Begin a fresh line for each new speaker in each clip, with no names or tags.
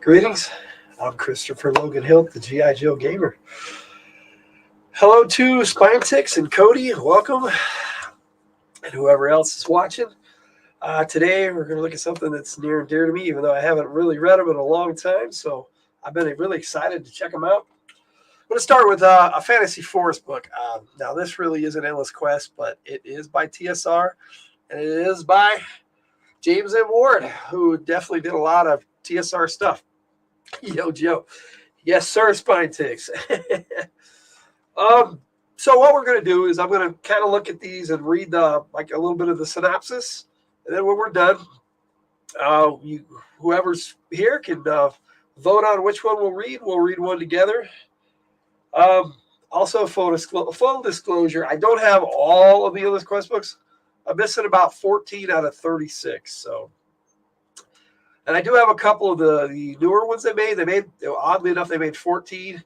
Greetings. I'm Christopher Logan Hill, the G.I. Joe Gamer. Hello to Spinetix and Cody. Welcome. And whoever else is watching. Today, we're going to look at something that's near and dear to me, even though I haven't really read them in a long time. So I've been really excited to check them out. I'm going to start with a Fantasy Forest book. Now, this really is an Endless Quest, but it is by TSR, and it is by James M. Ward, who definitely did a lot of TSR stuff. Yo, Joe. Yes, sir, Spinetix. So what we're going to do is I'm going to kind of look at these and read like a little bit of the synopsis. And then when we're done, whoever's here can vote on which one we'll read. We'll read one together. Also, full disclosure, I don't have all of the Endless Quest books. I'm missing about 14 out of 36. So, and I do have a couple of the newer ones they made. Oddly enough, they made 14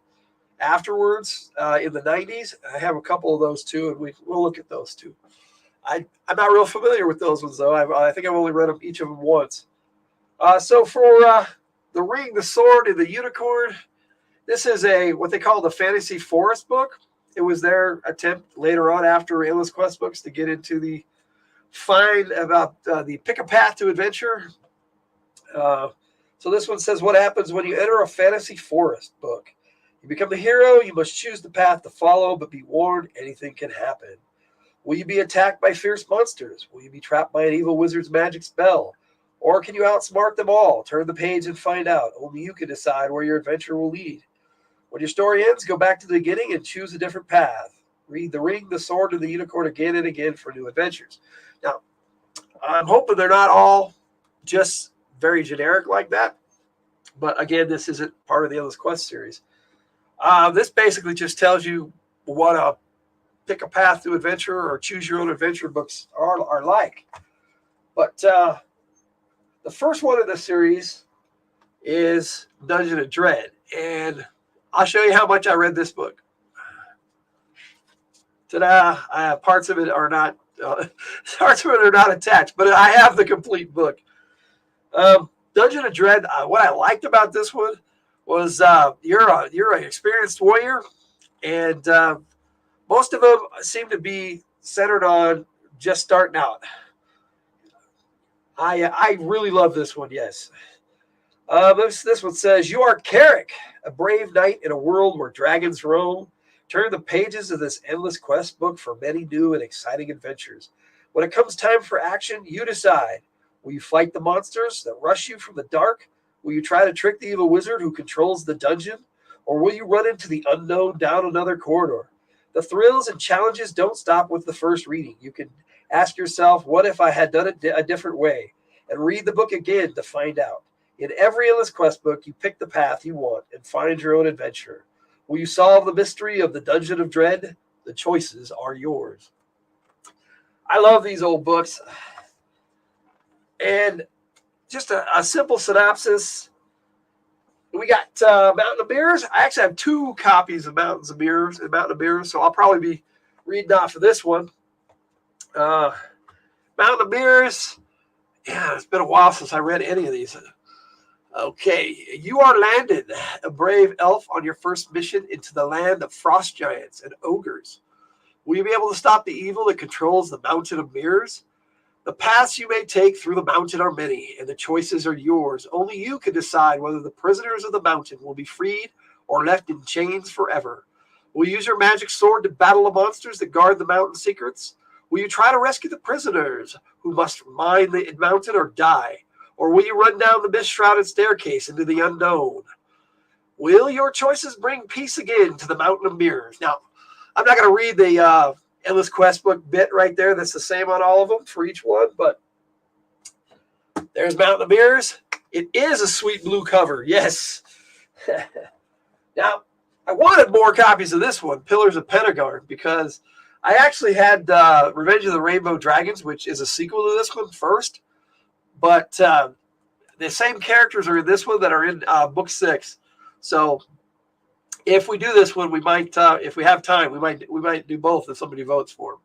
afterwards in the 90s. I have a couple of those too, and we'll look at those too. I'm not real familiar with those ones, though. I think I've only read each of them once. So for The Ring, the Sword, and the Unicorn, this is what they call the Fantasy Forest book. It was their attempt later on after Endless Quest books to get into the pick a path to adventure. So this one says, what happens when you enter a Fantasy Forest book? You become the hero, you must choose the path to follow, but be warned, anything can happen. Will you be attacked by fierce monsters? Will you be trapped by an evil wizard's magic spell? Or can you outsmart them all? Turn the page and find out. Only you can decide where your adventure will lead. When your story ends, go back to the beginning and choose a different path. Read The Ring, the Sword, and the Unicorn again and again for new adventures. Now, I'm hoping they're not all just very generic like that. But again, this isn't part of the Endless Quest series. This basically just tells you what a pick a path to adventure or choose your own adventure books are like. But the first one of the series is Dungeon of Dread. And I'll show you how much I read this book. Ta-da! Parts of it are not attached, but I have the complete book. Dungeon of Dread. What I liked about this one was you're an experienced warrior, and most of them seem to be centered on just starting out. I really love this one. Yes. This one says, you are Carrick, a brave knight in a world where dragons roam. Turn the pages of this Endless Quest book for many new and exciting adventures. When it comes time for action, you decide. Will you fight the monsters that rush you from the dark? Will you try to trick the evil wizard who controls the dungeon? Or will you run into the unknown down another corridor? The thrills and challenges don't stop with the first reading. You can ask yourself, what if I had done it a different way? And read the book again to find out. In every Endless Quest book, you pick the path you want and find your own adventure. Will you solve the mystery of the Dungeon of Dread? The choices are yours. I love these old books. And just a simple synopsis. We got Mountain of Mirrors. I actually have 2 copies of Mountain of Mirrors, so I'll probably be reading off of this one. Mountain of Mirrors. Yeah, it's been a while since I read any of these. Okay, you are Landon, a brave elf on your first mission into the land of frost giants and ogres. Will you be able to stop the evil that controls the Mountain of Mirrors? The paths you may take through the mountain are many, and the choices are yours. Only you can decide whether the prisoners of the mountain will be freed or left in chains forever. Will you use your magic sword to battle the monsters that guard the mountain secrets? Will you try to rescue the prisoners who must mine the mountain or die? Or will you run down the mist-shrouded staircase into the unknown? Will your choices bring peace again to the Mountain of Mirrors? Now, I'm not going to read the Endless Quest book bit right there. That's the same on all of them for each one. But there's Mountain of Mirrors. It is a sweet blue cover. Yes. Now, I wanted more copies of this one, Pillars of Pentagon, because I actually had Revenge of the Rainbow Dragons, which is a sequel to this one first. But the same characters are in this one that are in book 6. So if we do this one, we might, if we have time, we might do both if somebody votes for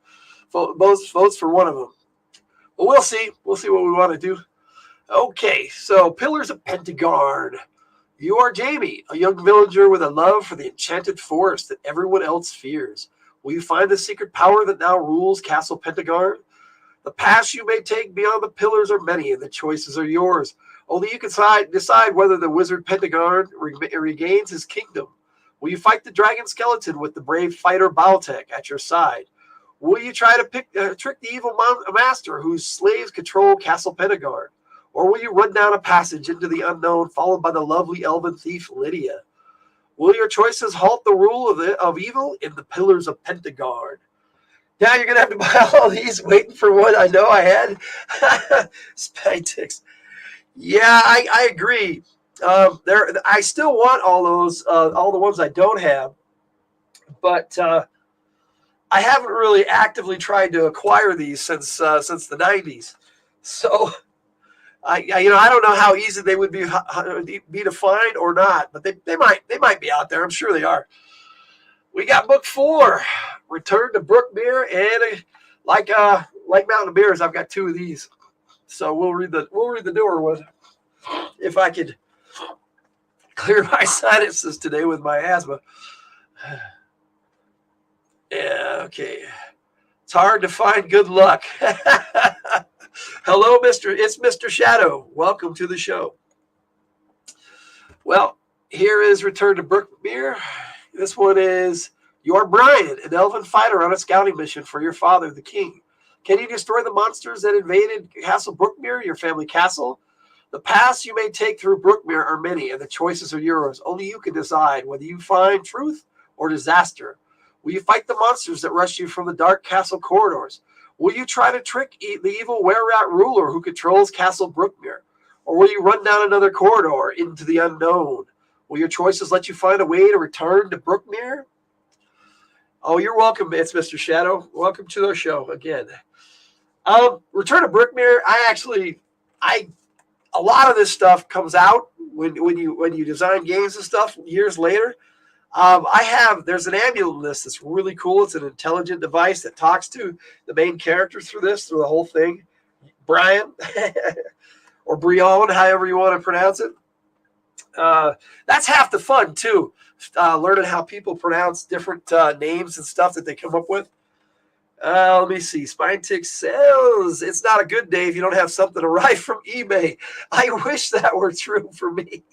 them. Votes for one of them. But we'll see. We'll see what we want to do. Okay, so Pillars of Pentagon. You are Jamie, a young villager with a love for the enchanted forest that everyone else fears. Will you find the secret power that now rules Castle Pentagard? The paths you may take beyond the pillars are many, and the choices are yours. Only you can decide whether the wizard Pentagard regains his kingdom. Will you fight the dragon skeleton with the brave fighter Baltek at your side? Will you try to trick the evil master whose slaves control Castle Pentagard? Or will you run down a passage into the unknown, followed by the lovely elven thief Lydia? Will your choices halt the rule of evil in the pillars of Pentagard? Now you're going to have to buy all these, waiting for what I know I had. Spytix. Yeah, I agree. I still want all those, all the ones I don't have, but I haven't really actively tried to acquire these since the 90s. So I don't know how easy they would be to find or not, but they might be out there. I'm sure they are. We got book 4, Return to Brookmere, and like Mountain of Beers, I've got 2 of these. So we'll read the newer one if I could clear my sinuses today with my asthma. Yeah, okay. It's hard to find good luck. Hello, it's Mr. Shadow. Welcome to the show. Well, here is Return to Brookmere. This one is, you are Brian, an elven fighter on a scouting mission for your father, the king. Can you destroy the monsters that invaded Castle Brookmere, your family castle? The paths you may take through Brookmere are many, and the choices are yours. Only you can decide whether you find truth or disaster. Will you fight the monsters that rush you from the dark castle corridors? Will you try to trick the evil were-rat ruler who controls Castle Brookmere? Or will you run down another corridor into the unknown? Will your choices let you find a way to return to Brookmere? Oh, you're welcome. It's Mr. Shadow. Welcome to our show again. Return to Brookmere. A lot of this stuff comes out when you design games and stuff years later. There's an amulet list that's really cool. It's an intelligent device that talks to the main character through the whole thing. Brian or Brion, however you want to pronounce it. That's half the fun too. Learning how people pronounce different names and stuff that they come up with. Let me see. Spytix says it's not a good day if you don't have something arrive from eBay. I wish that were true for me.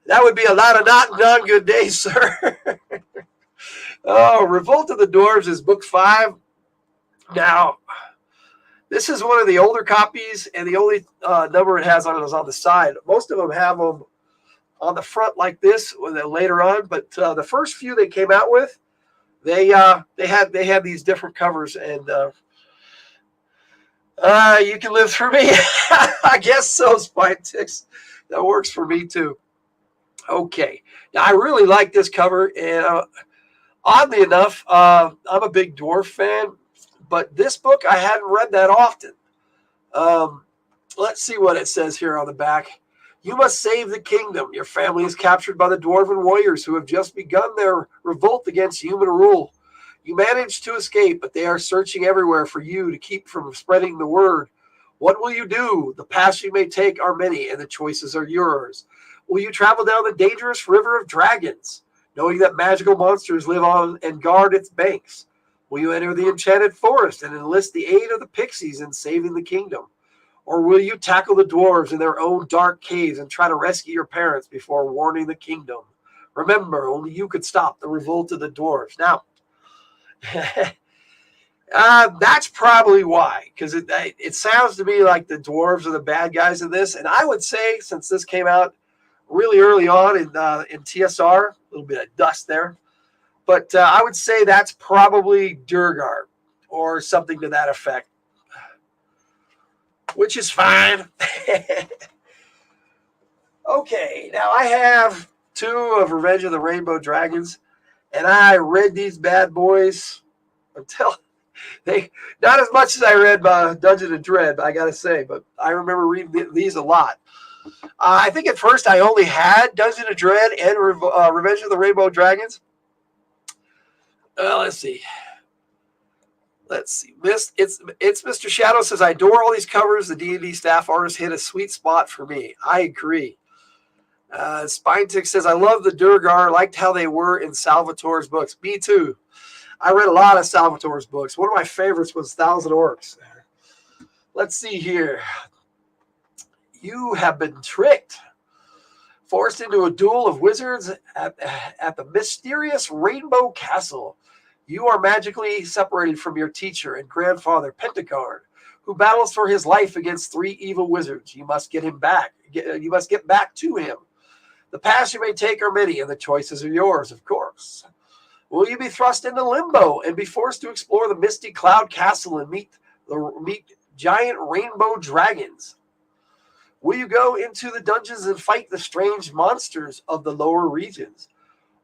That would be a lot of not good days, sir. Revolt of the Dwarves is book 5. Now, this is one of the older copies, and the only number it has on it is on the side. Most of them have them on the front like this later on, but the first few they came out with, they had these different covers, and you can live through me. I guess so, Spytix. That works for me too. Okay, now I really like this cover, and oddly enough, I'm a big dwarf fan, but this book I hadn't read that often. Let's see what it says here on the back. You must save the kingdom. Your family is captured by the dwarven warriors who have just begun their revolt against human rule. You managed to escape, but they are searching everywhere for you to keep from spreading the word. What will you do? The paths you may take are many, and the choices are yours. Will you travel down the dangerous river of dragons, knowing that magical monsters live on and guard its banks? Will you enter the enchanted forest and enlist the aid of the pixies in saving the kingdom? Or will you tackle the dwarves in their own dark caves and try to rescue your parents before warning the kingdom? Remember, only you could stop the revolt of the dwarves. Now, that's probably why, because it sounds to me like the dwarves are the bad guys in this. And I would say, since this came out really early on in TSR, a little bit of dust there, but I would say that's probably Durgar or something to that effect, which is fine. Okay, now I have 2 of Revenge of the Rainbow Dragons, and I read these bad boys until not as much as I read Dungeon of Dread, I gotta say, but I remember reading these a lot. I think at first I only had Dungeon of Dread and Revenge of the Rainbow Dragons. Let's see. Let's see. It's Mr. Shadow says, I adore all these covers. The D&D staff artists hit a sweet spot for me. I agree. Spinetick says, I love the Durgar. Liked how they were in Salvatore's books. Me too. I read a lot of Salvatore's books. One of my favorites was Thousand Orcs. Let's see here. You have been tricked. Forced into a duel of wizards at the mysterious Rainbow Castle. You are magically separated from your teacher and grandfather, Pentacard, who battles for his life against 3 evil wizards. You must get him back. You must get back to him. The paths you may take are many, and the choices are yours, of course. Will you be thrust into limbo and be forced to explore the misty cloud castle and meet giant rainbow dragons? Will you go into the dungeons and fight the strange monsters of the lower regions?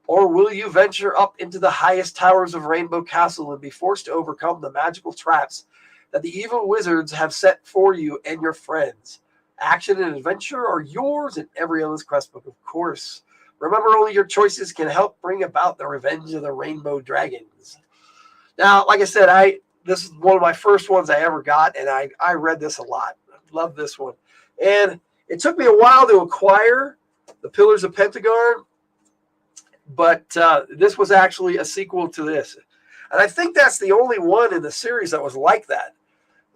Or will you venture up into the highest towers of Rainbow Castle and be forced to overcome the magical traps that the evil wizards have set for you and your friends? Action and adventure are yours in every Endless Quest book, of course. Remember, only your choices can help bring about the revenge of the Rainbow Dragons. Now, like I said, this is one of my first ones I ever got, and I read this a lot. Love this one. And it took me a while to acquire the Pillars of Pentagard, but this was actually a sequel to this. And I think that's the only one in the series that was like that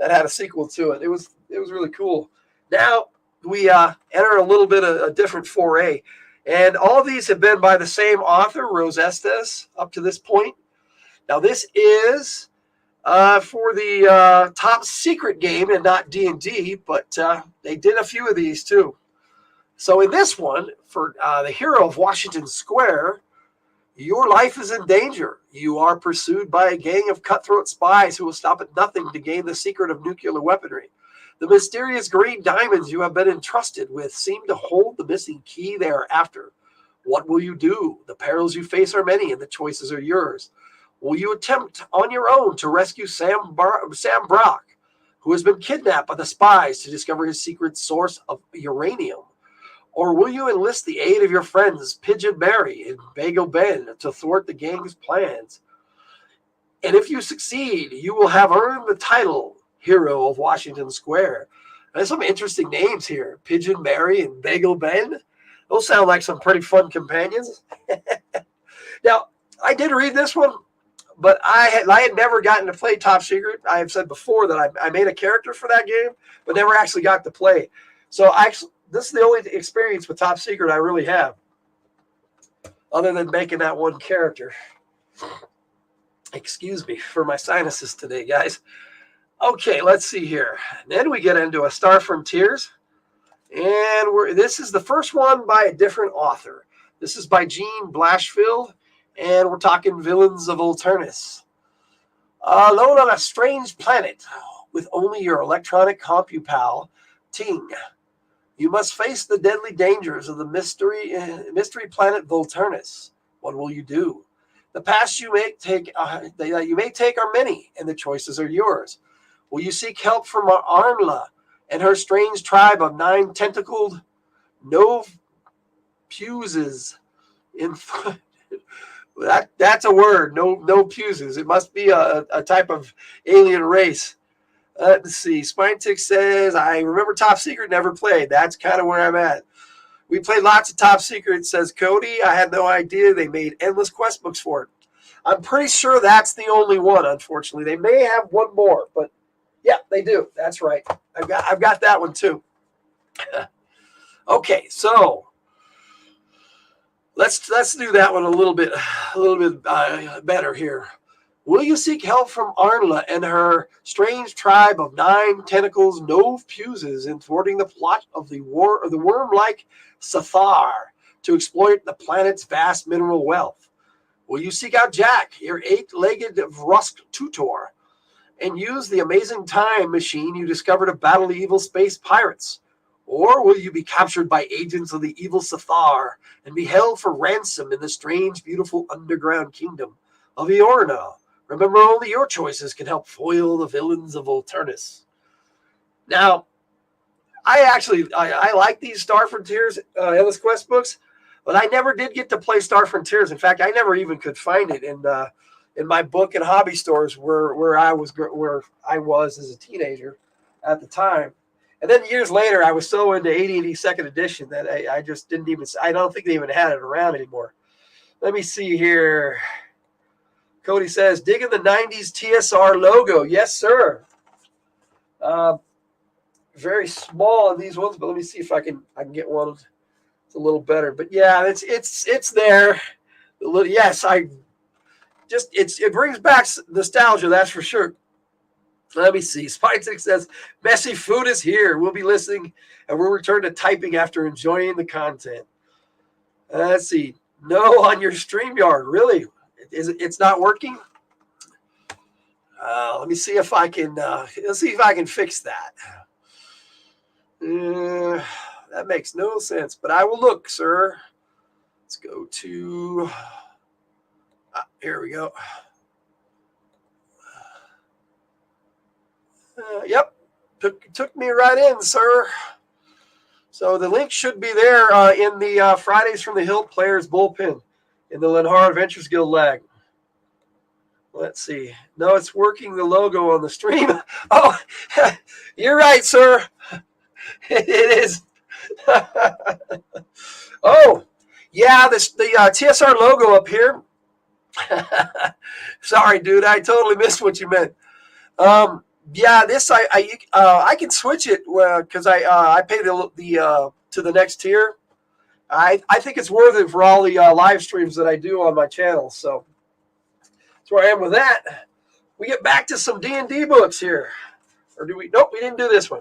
had a sequel to it. It was really cool. Now we enter a little bit of a different foray. And all of these have been by the same author, Rose Estes, up to this point. Now this is for the Top Secret game and not D&D, but they did a few of these too. So in this one, for the hero of Washington Square, your life is in danger. You are pursued by a gang of cutthroat spies who will stop at nothing to gain the secret of nuclear weaponry. The mysterious green diamonds you have been entrusted with seem to hold the missing key they are after. What will you do? The perils you face are many, and the choices are yours. Will you attempt on your own to rescue Sam Brock, who has been kidnapped by the spies to discover his secret source of uranium? Or will you enlist the aid of your friends Pigeon Mary and Bagel Ben to thwart the gang's plans? And if you succeed, you will have earned the title Hero of Washington Square. There's some interesting names here. Pigeon Mary and Bagel Ben. Those sound like some pretty fun companions. Now, I did read this one, but I had never gotten to play Top Secret. I have said before that I made a character for that game, but never actually got to play. So this is the only experience with Top Secret I really have, other than making that one character. Excuse me for my sinuses today, guys. Okay, let's see here. And then we get into A Star Frontiers. And this is the first one by a different author. This is by Gene Blashfield. And we're talking Villains of Volturnus. Alone on a strange planet with only your electronic compupal, Ting. You must face the deadly dangers of the mystery planet Volturnus. What will you do? The paths you may take are many, and the choices are yours. Will you seek help from Arnla and her strange tribe of 9 tentacled Novuses? That's a word. Novuses. It must be a type of alien race. Let's see. Spinetick says, I remember Top Secret, never played. That's kind of where I'm at. We played lots of Top Secret, says Cody. I had no idea they made endless quest books for it. I'm pretty sure that's the only one, unfortunately. They may have one more, but yeah, they do. That's right. I've got that one too. Okay, so let's do that one a little bit better here. Will you seek help from Arnla and her strange tribe of 9 tentacles Novuses in thwarting the plot of the worm-like Sathar to exploit the planet's vast mineral wealth? Will you seek out Jack, your 8-legged Rusk tutor, and use the amazing time machine you discovered to battle the evil space pirates? Or will you be captured by agents of the evil Sathar and be held for ransom in the strange, beautiful underground kingdom of Iorna? Remember, only your choices can help foil the villains of Volturnus. Now, I like these Star Frontiers Endless Quest books, but I never did get to play Star Frontiers. In fact, I never even could find it in in my book and hobby stores where I was as a teenager at the time. And then years later, I was so into 8082nd edition that I just didn't even, I don't think they even had it around anymore. Let me see here. Cody says, digging the 90s TSR logo. Yes, sir. Very small in these ones, but let me see if I can get one. It's a little better. But yeah, it's there. Yes, it brings back nostalgia, that's for sure. Let me see. Spine6 says, messy food is here. We'll be listening and we'll return to typing after enjoying the content. Let's see. No on your StreamYard. Really? It's not working? Let me see if I can let's see if I can fix that. That makes no sense, but I will look, sir. Let's go to here we go. Yep, took me right in, sir. So the link should be there in the Fridays from the Hilt Players Bullpen in the Lenhar Adventures Guild lag. Let's see. No, it's working the logo on the stream. Oh, you're right, sir. It is. Oh, yeah, the TSR logo up here. Sorry, dude. I totally missed what you meant. Yeah, this I can switch it because I paid the to the next tier. I think it's worth it for all the live streams that I do on my channel. So that's where I am with that. We get back to some D&D books here, or do we? Nope, we didn't do this one.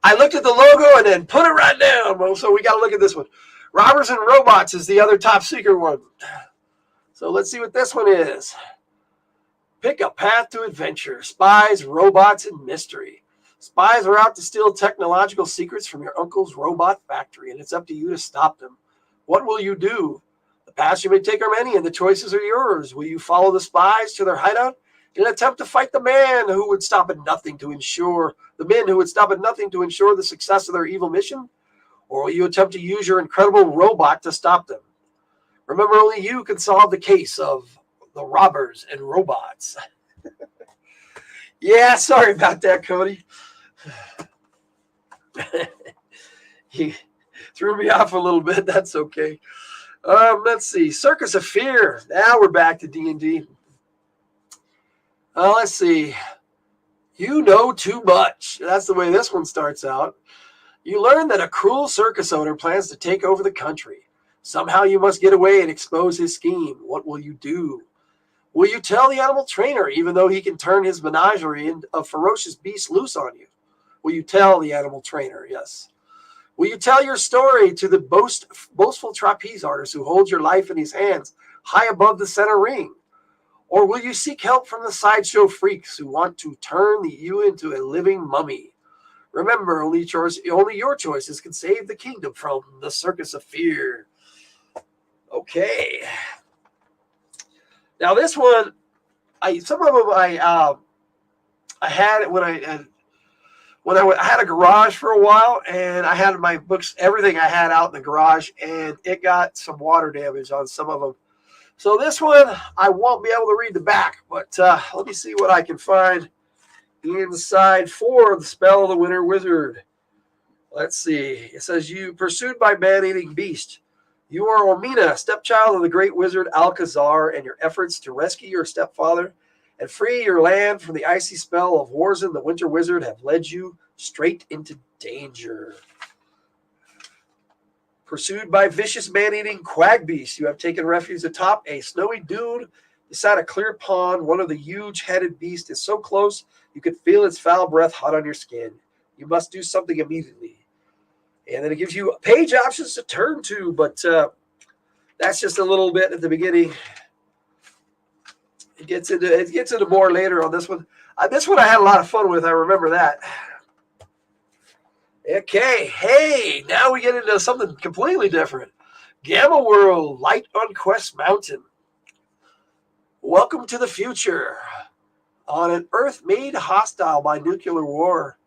I looked at the logo and then put it right down. Well, so we got to look at this one. Robbers and Robots is the other top secret one. So let's see what this one is. Pick a path to adventure. Spies, robots, and mystery. Spies are out to steal technological secrets from your uncle's robot factory, and it's up to you to stop them. What will you do? The paths you may take are many, and the choices are yours. Will you follow the spies to their hideout in an attempt to fight the men who would stop at nothing to ensure the success of their evil mission? Or will you attempt to use your incredible robot to stop them? Remember, only you can solve the case of the robbers and robots. Yeah, sorry about that, Cody. He threw me off a little bit. That's okay. Let's see. Circus of Fear. Now we're back to D&D. Let's see. You know too much. That's the way this one starts out. You learn that a cruel circus owner plans to take over the country. Somehow you must get away and expose his scheme. What will you do? Will you tell the animal trainer, even though he can turn his menagerie of ferocious beasts loose on you? Will you tell the animal trainer? Yes. Will you tell your story to the boastful trapeze artist who holds your life in his hands high above the center ring? Or will you seek help from the sideshow freaks who want to turn you into a living mummy? Remember, only your choices can save the kingdom from the Circus of Fear. Okay. Now this one, some of them I had when I had a garage for a while, and I had my books, everything I had out in the garage, and it got some water damage on some of them. So this one, I won't be able to read the back, but let me see what I can find inside for the Spell of the Winter Wizard. Let's see. It says, you pursued by man-eating beast. You are Omina, stepchild of the great wizard Alcazar, and your efforts to rescue your stepfather and free your land from the icy spell of Warzin, the Winter Wizard, have led you straight into danger. Pursued by vicious man-eating quag beasts, you have taken refuge atop a snowy dune beside a clear pond. One of the huge-headed beasts is so close you could feel its foul breath hot on your skin. You must do something immediately. And then it gives you page options to turn to, but that's just a little bit at the beginning. It gets into more later on this one. This one I had a lot of fun with. I remember that. Okay, hey, now we get into something completely different. Gamma World, Light on Quest Mountain. Welcome to the future. On an Earth made hostile by nuclear war,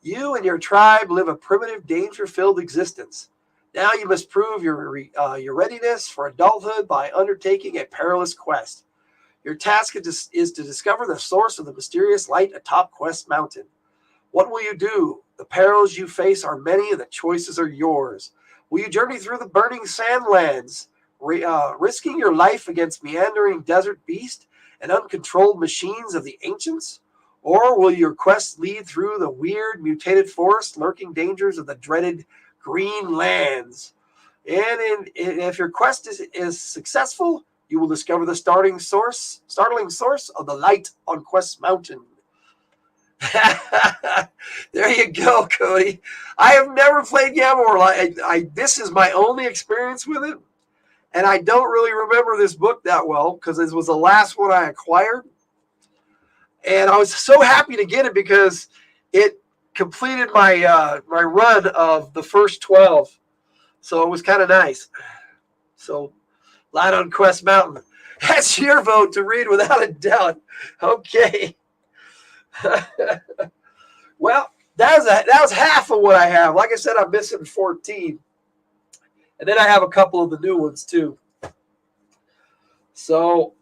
you and your tribe live a primitive, danger-filled existence. Now you must prove your readiness for adulthood by undertaking a perilous quest. Your task is to discover the source of the mysterious light atop Quest Mountain. What will you do? The perils you face are many and the choices are yours. Will you journey through the burning sandlands, risking your life against meandering desert beasts and uncontrolled machines of the ancients? Or will your quest lead through the weird, mutated forest, lurking dangers of the dreaded Green Lands? And if your quest is successful, you will discover the startling source of the light on Quest Mountain. There you go, Cody. I have never played Gamorreal. This is my only experience with it, and I don't really remember this book that well because this was the last one I acquired. And I was so happy to get it because it completed my my run of the first 12. So it was kind of nice. So, Light on Quest Mountain. That's your vote to read without a doubt. Okay. Well, that was half of what I have. Like I said, I'm missing 14. And then I have a couple of the new ones too. So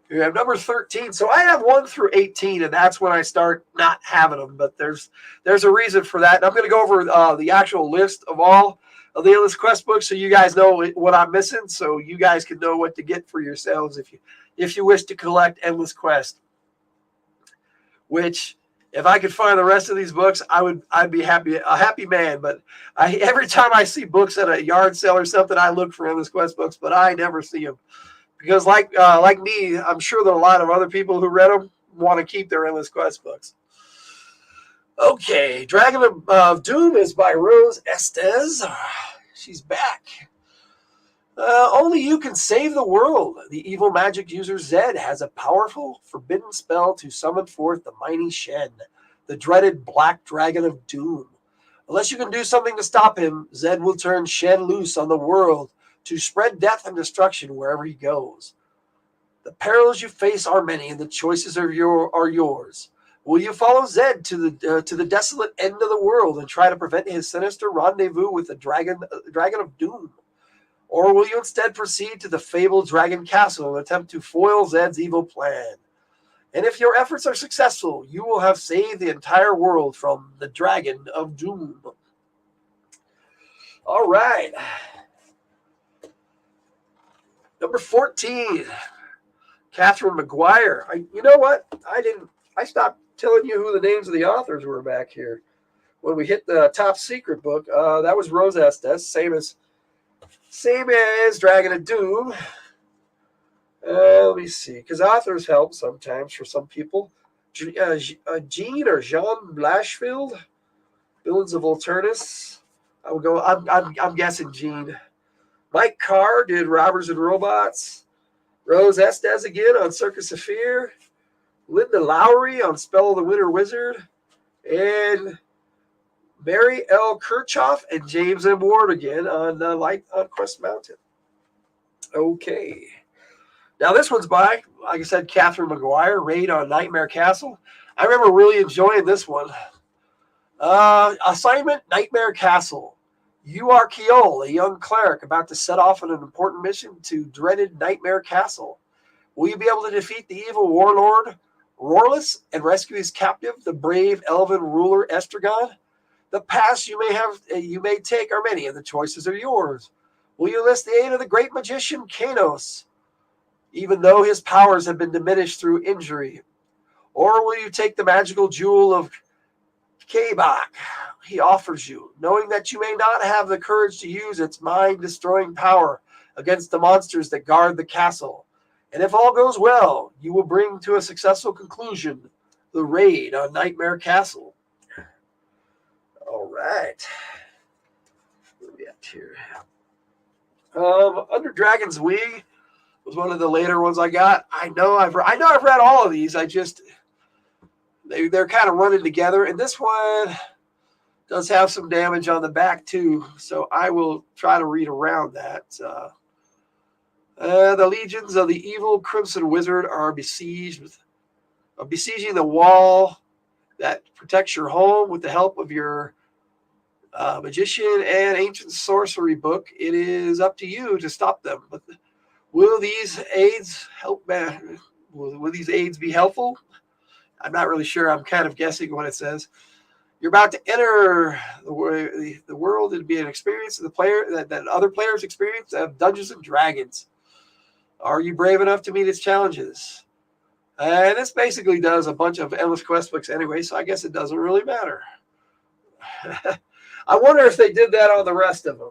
you have number 13. So I have 1 through 18, and that's when I start not having them. But there's a reason for that. And I'm going to go over the actual list of all of the Endless Quest books so you guys know what I'm missing, so you guys can know what to get for yourselves if you wish to collect Endless Quest. Which, if I could find the rest of these books, I'd be a happy man. But every time I see books at a yard sale or something, I look for Endless Quest books, but I never see them because, like me, I'm sure that a lot of other people who read them want to keep their Endless Quest books. Okay, Dragon of Doom is by Rose Estes. She's back. Only you can save the world. The evil magic user Zed has a powerful, forbidden spell to summon forth the mighty Shen, the dreaded Black Dragon of Doom. Unless you can do something to stop him, Zed will turn Shen loose on the world to spread death and destruction wherever he goes. The perils you face are many, and the choices are yours. Will you follow Zed to the desolate end of the world and try to prevent his sinister rendezvous with the Dragon of Doom? Or will you instead proceed to the fabled Dragon Castle and attempt to foil Zed's evil plan? And if your efforts are successful, you will have saved the entire world from the Dragon of Doom. All right. Number 14, Catherine Maguire. You know what? I stopped telling you who the names of the authors were back here. When we hit the top secret book, that was Rose Estes, same as Dragon of Doom. Let me see, because authors help sometimes for some people. Jean or Jean Blashfield, Villains of Volturnus. I would go. I'm guessing Jean. Mike Carr did Robbers and Robots. Rose Estes again on Circus of Fear. Linda Lowry on Spell of the Winter Wizard. And Mary L. Kirchhoff and James M. Ward again on Light on Quest Mountain. Okay. Now this one's by, like I said, Catherine Maguire, Raid on Nightmare Castle. I remember really enjoying this one. Assignment, Nightmare Castle. You are Keol, a young cleric about to set off on an important mission to dreaded Nightmare Castle. Will you be able to defeat the evil warlord Rorless and rescue his captive, the brave elven ruler Estragon? The paths you may take are many, and the choices are yours. Will you enlist the aid of the great magician Kanos, even though his powers have been diminished through injury? Or will you take the magical jewel of Kabak he offers you, knowing that you may not have the courage to use its mind-destroying power against the monsters that guard the castle? And if all goes well, you will bring to a successful conclusion the raid on Nightmare Castle. All right. Where are we at here? Under Dragon's Wing was one of the later ones I got. I know I've read all of these. They're kind of running together, and this one does have some damage on the back too. So I will try to read around that. The legions of the evil Crimson Wizard are besieging the wall that protects your home with the help of your magician and ancient sorcery book. It is up to you to stop them. But Will these aids help? Will these aids be helpful? I'm not really sure. I'm kind of guessing what it says. You're about to enter the world and be an experience of the player that other players experience of Dungeons and Dragons. Are you brave enough to meet its challenges? And this basically does a bunch of endless quest books anyway, so I guess it doesn't really matter. I wonder if they did that on the rest of them.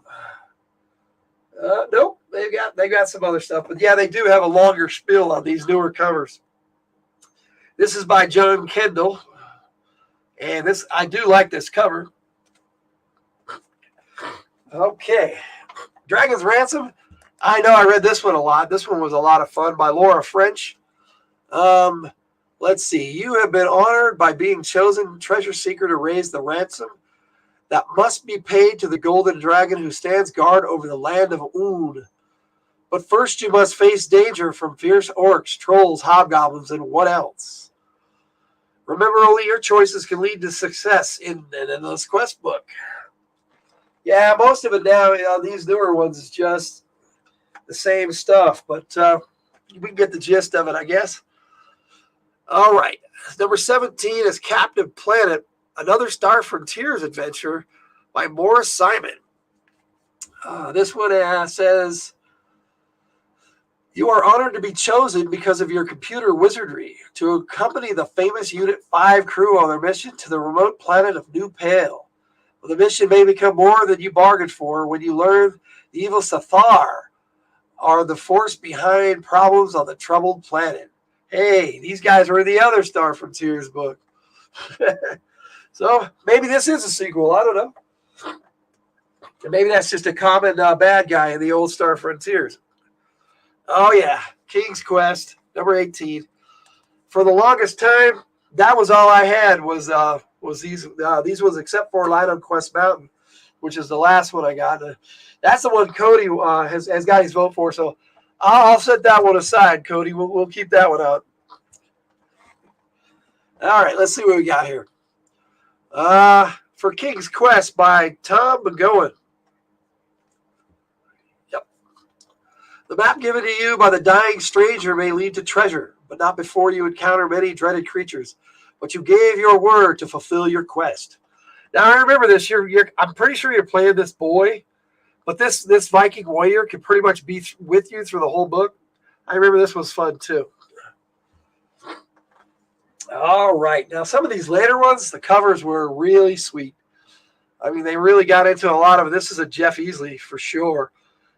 Nope, they got some other stuff, but yeah, they do have a longer spiel on these newer covers. This is by John Kendall, and this I do like this cover. Okay, Dragon's Ransom. I know I read this one a lot. This one was a lot of fun by Laura French. Let's see. You have been honored by being chosen treasure seeker to raise the ransom that must be paid to the golden dragon who stands guard over the land of Oon. But first you must face danger from fierce orcs, trolls, hobgoblins, and what else? Remember, only your choices can lead to success in an endless quest book. Yeah, most of it now, these newer ones is just the same stuff, but we can get the gist of it, I guess. All right. Number 17 is Captive Planet, another Star Frontiers adventure by Morris Simon. This one says, you are honored to be chosen because of your computer wizardry to accompany the famous Unit 5 crew on their mission to the remote planet of New Pale. Well, the mission may become more than you bargained for when you learn the evil Sathar are the force behind problems on the troubled planet. Hey, these guys were in the other Star Frontiers book. So maybe this is a sequel. I don't know. And maybe that's just a common bad guy in the old Star Frontiers. Oh, yeah. King's Quest, number 18. For the longest time, that was all I had was these ones, except for Light on Quest Mountain, which is the last one I got. That's the one Cody has got his vote for, so I'll set that one aside, Cody. We'll keep that one out. All right, let's see what we got here. For King's Quest by Tom McGowan. Yep. The map given to you by the dying stranger may lead to treasure, but not before you encounter many dreaded creatures. But you gave your word to fulfill your quest. Now, I remember this. I'm pretty sure you're playing this boy, but this Viking warrior can pretty much be with you through the whole book. I remember this was fun, too. All right. Now, some of these later ones, the covers were really sweet. I mean, they really got into a lot of it. This is a Jeff Easley for sure.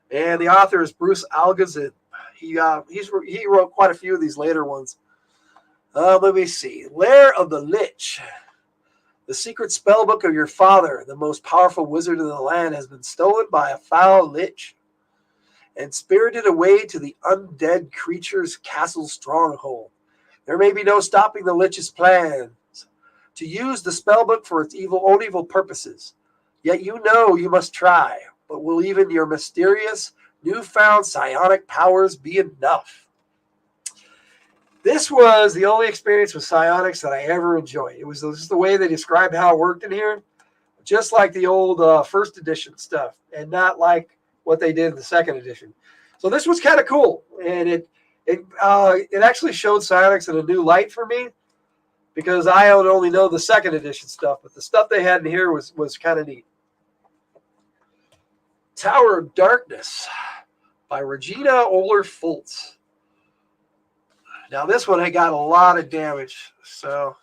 And the author is Bruce Algazin. He wrote quite a few of these later ones. Let me see. Lair of the Lich. The secret spellbook of your father, the most powerful wizard in the land, has been stolen by a foul lich and spirited away to the undead creature's castle stronghold. There may be no stopping the lich's plans to use the spellbook for its own evil purposes. Yet you know you must try, but will even your mysterious, newfound psionic powers be enough? This was the only experience with psionics that I ever enjoyed. It was just the way they described how it worked in here, just like the old first edition stuff, and not like what they did in the second edition. So this was kind of cool, and it actually showed psionics in a new light for me, because I only know the second edition stuff, but the stuff they had in here was kind of neat. Tower of Darkness by Regina Oller-Fultz. Now, this one, I got a lot of damage, so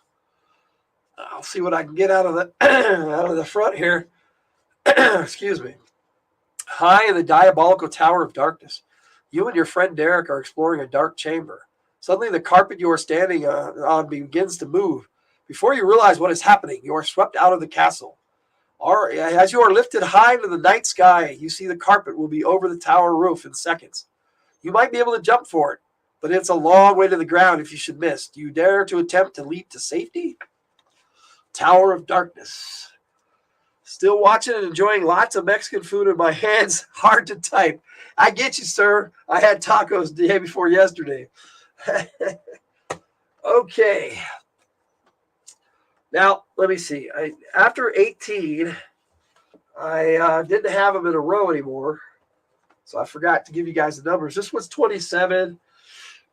I'll see what I can get out of the front here. Excuse me. High in the diabolical Tower of Darkness, you and your friend Derek are exploring a dark chamber. Suddenly, the carpet you are standing on begins to move. Before you realize what is happening, you are swept out of the castle. As you are lifted high into the night sky, you see the carpet will be over the tower roof in seconds. You might be able to jump for it, but it's a long way to the ground if you should miss. Do you dare to attempt to leap to safety? Tower of Darkness. Still watching and enjoying lots of Mexican food in my hands. Hard to type. I get you, sir. I had tacos the day before yesterday. Okay. Now, let me see. After 18, I didn't have them in a row anymore. So I forgot to give you guys the numbers. This was 27.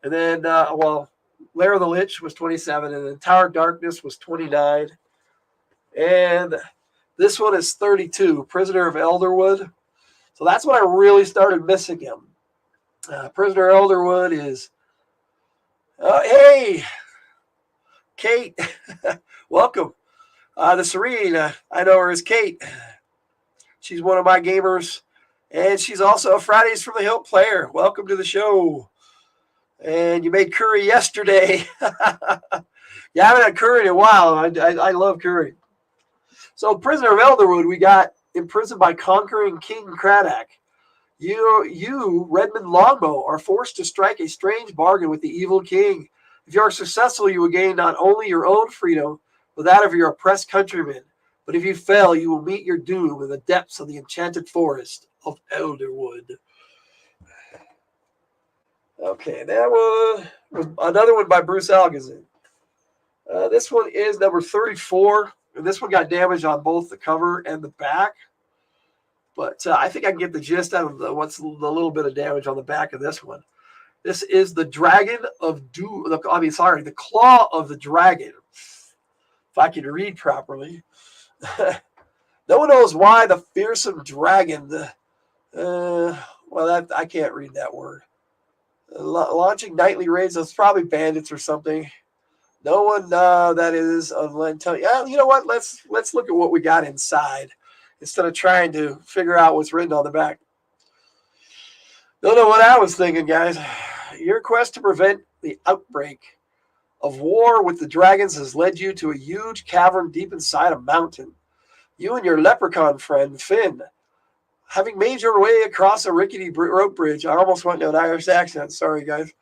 And then, Lair of the Lich was 27. And then Tower of Darkness was 29. And this one is 32, Prisoner of Elderwood. So that's when I really started missing him. Prisoner of Elderwood is, hey, Kate, welcome. The Serene, I know her as Kate. She's one of my gamers, and she's also a Fridays from the Hill player. Welcome to the show. And you made curry yesterday. Yeah, I haven't had curry in a while. I love curry. So, Prisoner of Elderwood, we got imprisoned by conquering King Craddock. You, Redmond Longbow, are forced to strike a strange bargain with the evil king. If you are successful, you will gain not only your own freedom, but that of your oppressed countrymen. But if you fail, you will meet your doom in the depths of the enchanted forest of Elderwood. Okay, that one was another one by Bruce Algazin. This one is number 34. And this one got damage on both the cover and the back. But I think I can get the gist out of what's the little bit of damage on the back of this one. This is the Dragon of Doom. The Claw of the Dragon. If I can read properly. No one knows why the fearsome dragon. I can't read that word. Launching nightly raids. It's probably bandits or something. No one that is yeah, you know what? Let's look at what we got inside instead of trying to figure out what's written on the back. Don't know what I was thinking, guys. Your quest to prevent the outbreak of war with the dragons has led you to a huge cavern deep inside a mountain. You and your leprechaun friend, Finn, having made your way across a rickety rope bridge. I almost went into an Irish accent. Sorry, guys.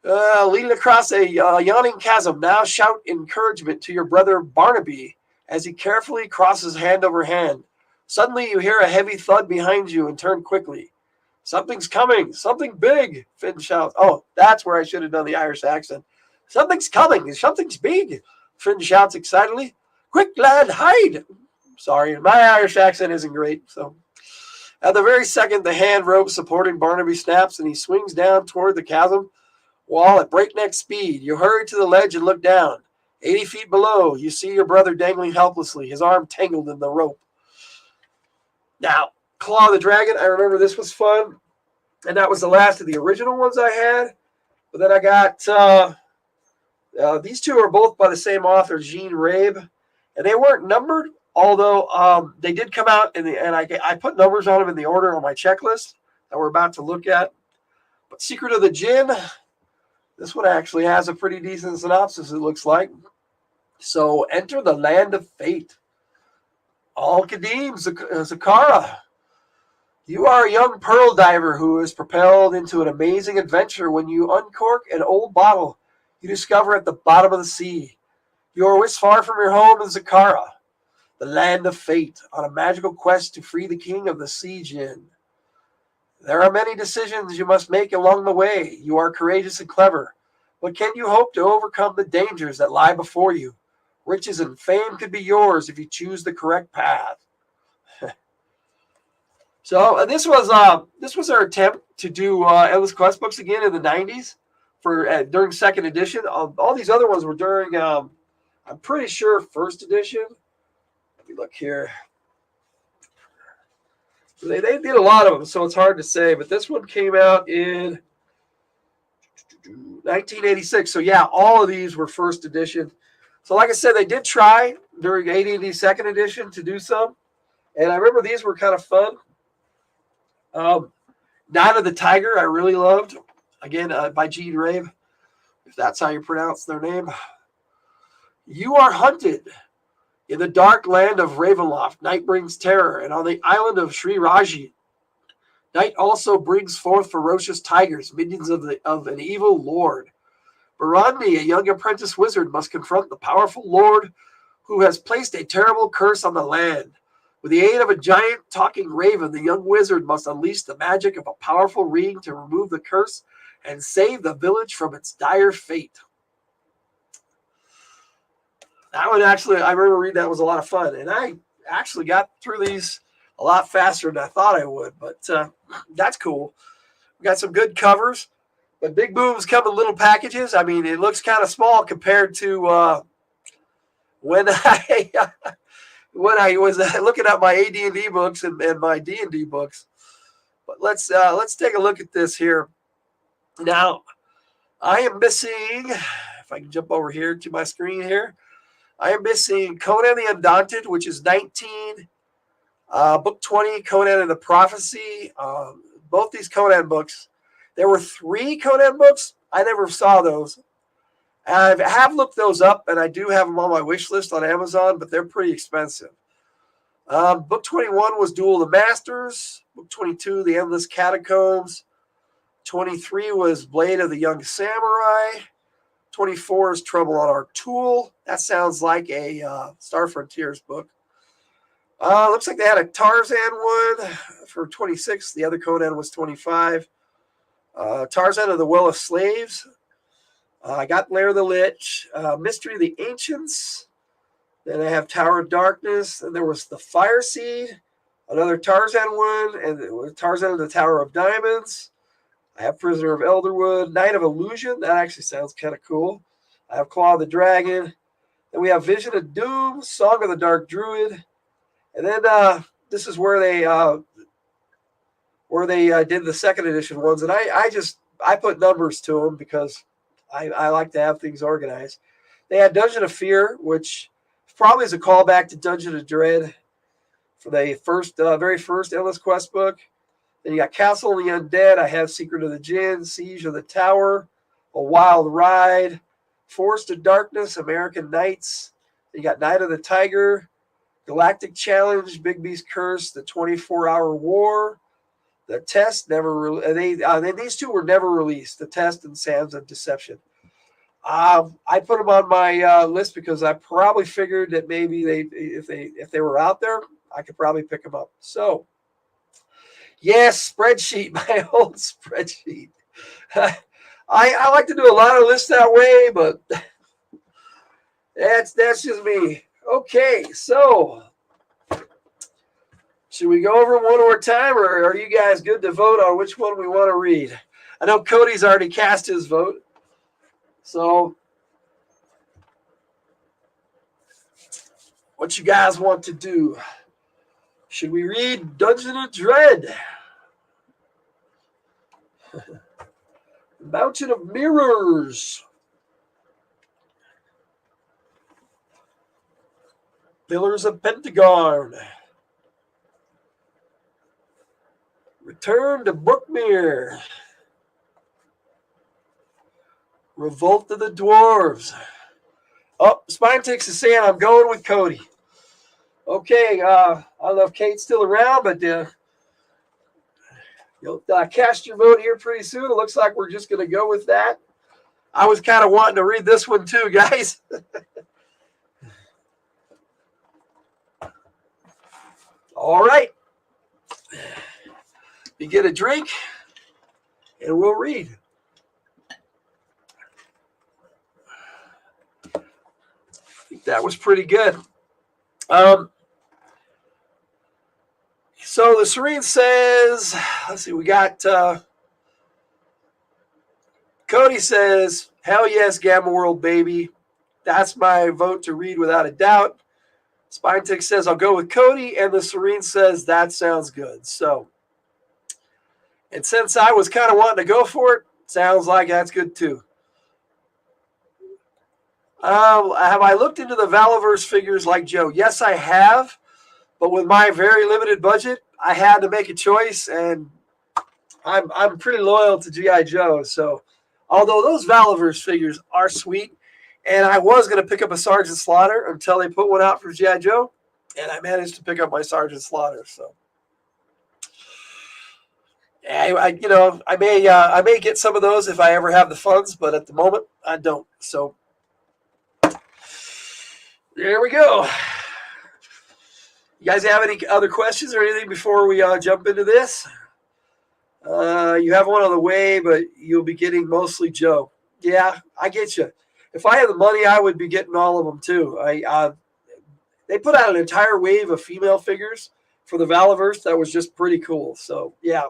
Leading across a yawning chasm, now shout encouragement to your brother Barnaby as he carefully crosses hand over hand. Suddenly you hear a heavy thud behind you and turn quickly. Something's coming, something big, Finn shouts. Oh, that's where I should have done the Irish accent. Something's coming, something's big, Finn shouts excitedly. Quick, lad, hide. Sorry, my Irish accent isn't great. So, at the very second, the hand rope supporting Barnaby snaps and he swings down toward the chasm. While at breakneck speed, you hurry to the ledge and look down. 80 feet below, you see your brother dangling helplessly, his arm tangled in the rope. Now, Claw of the Dragon, I remember this was fun, and that was the last of the original ones I had. But then I got these two are both by the same author, Gene Rabe, and they weren't numbered, although they did come out, and I put numbers on them in the order on my checklist that we're about to look at. But Secret of the Djinn, this one actually has a pretty decent synopsis, it looks like. So, enter the land of fate. Al-Qadim, Zakara. You are a young pearl diver who is propelled into an amazing adventure when you uncork an old bottle you discover at the bottom of the sea. You are whisked far from your home in Zakara, the land of fate, on a magical quest to free the king of the sea djinn. There are many decisions you must make along the way. You are courageous and clever, but can you hope to overcome the dangers that lie before you? Riches and fame could be yours if you choose the correct path. So this was our attempt to do Endless Quest books again in the 90s for during second edition. All these other ones were during, I'm pretty sure, first edition. Let me look here. They did a lot of them, so it's hard to say. But this one came out in 1986. So yeah, all of these were first edition. So like I said, they did try during AD&D second edition to do some. And I remember these were kind of fun. Night of the Tiger, I really loved. Again, by Gene Rabe, if that's how you pronounce their name. You are hunted in the dark land of Ravenloft. Night brings terror, and on the island of Sri Raji, night also brings forth ferocious tigers, minions of an evil lord. Barandi, a young apprentice wizard, must confront the powerful lord who has placed a terrible curse on the land. With the aid of a giant talking raven, the young wizard must unleash the magic of a powerful ring to remove the curse and save the village from its dire fate. That one actually, I remember reading that was a lot of fun. And I actually got through these a lot faster than I thought I would. But That's cool. We got some good covers, but Big Booms come in little packages. I mean, it looks kind of small compared to when I was looking at my AD&D books and my D&D books. But let's take a look at this here. Now, I am missing, if I can jump over here to my screen here, I am missing Conan the Undaunted, which is 19, book 20, Conan and the Prophecy. Both these Conan books. There were 3 Conan books. I never saw those. I have looked those up, and I do have them on my wish list on Amazon, but they're pretty expensive. Book 21 was Duel of the Masters. Book 22, The Endless Catacombs. 23 was Blade of the Young Samurai. 24 is Trouble on Our Tool. That sounds like a Star Frontiers book. Looks like they had a Tarzan one for 26. The other Conan was 25. Tarzan of the Well of Slaves. I got Lair of the Lich. Mystery of the Ancients. Then I have Tower of Darkness. And there was the Fire Seed, another Tarzan one, and it was Tarzan of the Tower of Diamonds. I have Prisoner of Elderwood, Night of Illusion. That actually sounds kind of cool. I have Claw of the Dragon. Then we have Vision of Doom, Song of the Dark Druid. And then this is where they did the second edition ones. And I put numbers to them because I like to have things organized. They had Dungeon of Fear, which probably is a callback to Dungeon of Dread for the very first Endless Quest book. Then you got Castle of the Undead. I have Secret of the Jinn, Siege of the Tower, A Wild Ride, Forest of Darkness, American Knights. Then you got Night of the Tiger, Galactic Challenge, Big Beast Curse, The 24-Hour War, The Test. These 2 were never released. The Test and Sands of Deception. I put them on my list because I probably figured that maybe if they were out there, I could probably pick them up. So, yes, spreadsheet, my old spreadsheet. I like to do a lot of lists that way, but that's just me. Okay, so should we go over one more time, or are you guys good to vote on which one we want to read? I know Cody's already cast his vote. So, what you guys want to do? Should we read Dungeon of Dread? Mountain of Mirrors. Pillars of Pentagon. Return to Bookmere. Revolt of the Dwarves. Oh, Spinetix is saying I'm going with Cody. Okay, I don't know if Kate's still around, but you'll cast your vote here pretty soon. It looks like we're just going to go with that. I was kind of wanting to read this one too, guys. All right. You get a drink, and we'll read. That was pretty good. So the Serene says, let's see, we got Cody says, hell yes, Gamma World, baby. That's my vote to read without a doubt. Spinetick says, I'll go with Cody. And the Serene says, that sounds good. So, and since I was kind of wanting to go for it, sounds like that's good too. Have I looked into the Valaverse figures like Joe? Yes, I have. But with my very limited budget, I had to make a choice, and I'm pretty loyal to G.I. Joe. So, although those Valaverse figures are sweet, and I was going to pick up a Sergeant Slaughter until they put one out for G.I. Joe, and I managed to pick up my Sergeant Slaughter. So, I may get some of those if I ever have the funds, but at the moment I don't. So, there we go. You guys have any other questions or anything before we jump into this? You have one on the way, but you'll be getting mostly Joe. Yeah, I get you. If I had the money, I would be getting all of them too. They put out an entire wave of female figures for the Valaverse that was just pretty cool. So, yeah.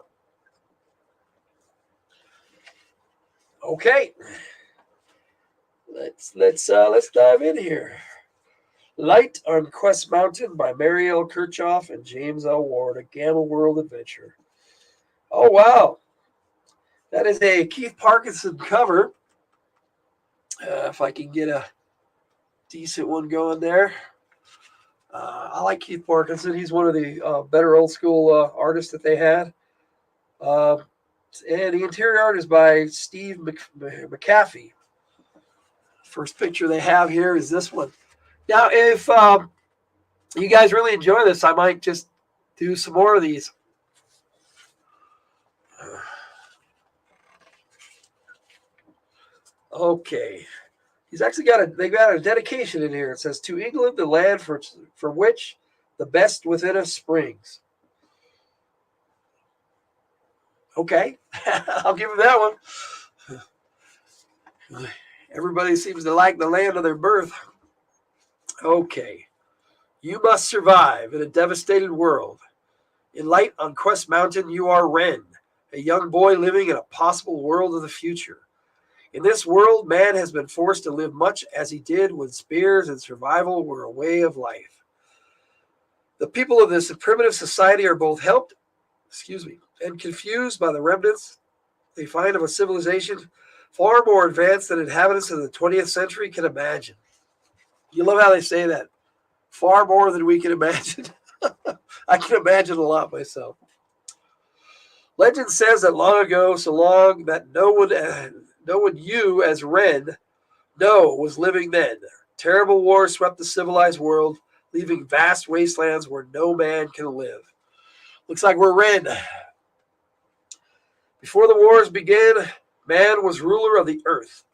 Okay, let's dive in here. Light on Quest Mountain by Mary L. Kirchhoff and James L. Ward, a Gamma World adventure. Oh wow, that is a Keith Parkinson cover. If I can get a decent one going there. I like Keith Parkinson. He's one of the better old school artists that they had. Uh, and the interior art is by Steve McAfee. First picture they have here is this one. Now, if you guys really enjoy this, I might just do some more of these. Okay. They've got a dedication in here. It says, "To England, the land for which the best within us springs." Okay. I'll give him that one. Everybody seems to like the land of their birth. Okay. You must survive in a devastated world. In Light on Quest Mountain, you are Ren, a young boy living in a possible world of the future. In this world, man has been forced to live much as he did when spears and survival were a way of life. The people of this primitive society are both helped, and confused by the remnants they find of a civilization far more advanced than inhabitants of the 20th century can imagine. You love how they say that. Far more than we can imagine. I can imagine a lot myself. Legend says that long ago, so long that no one you as Ren was living then. Terrible war swept the civilized world, leaving vast wastelands where no man can live. Looks like we're Ren. Before the wars began, man was ruler of the earth.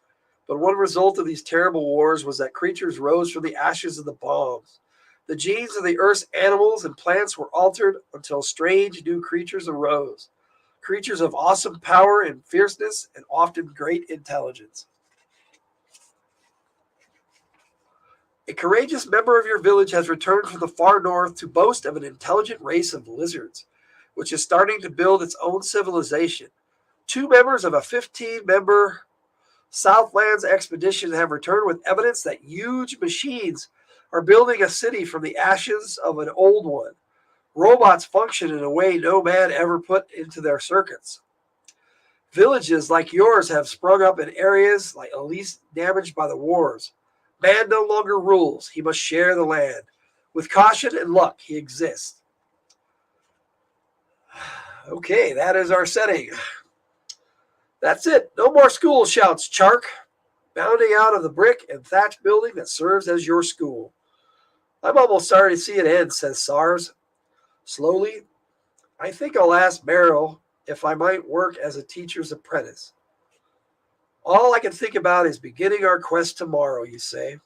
But one result of these terrible wars was that creatures rose from the ashes of the bombs. The genes of the earth's animals and plants were altered until strange new creatures arose. Creatures of awesome power and fierceness and often great intelligence. A courageous member of your village has returned from the far north to boast of an intelligent race of lizards, which is starting to build its own civilization. 2 members of a 15-member Southlands expedition have returned with evidence that huge machines are building a city from the ashes of an old one. Robots function in a way no man ever put into their circuits. Villages like yours have sprung up in areas like least damaged by the wars. Man no longer rules. He must share the land. With caution and luck, he exists. Okay, that is our setting. That's it. No more school, shouts Chark, bounding out of the brick and thatch building that serves as your school. I'm almost sorry to see it end, says Sars. Slowly, I think I'll ask Meryl if I might work as a teacher's apprentice. All I can think about is beginning our quest tomorrow, you say.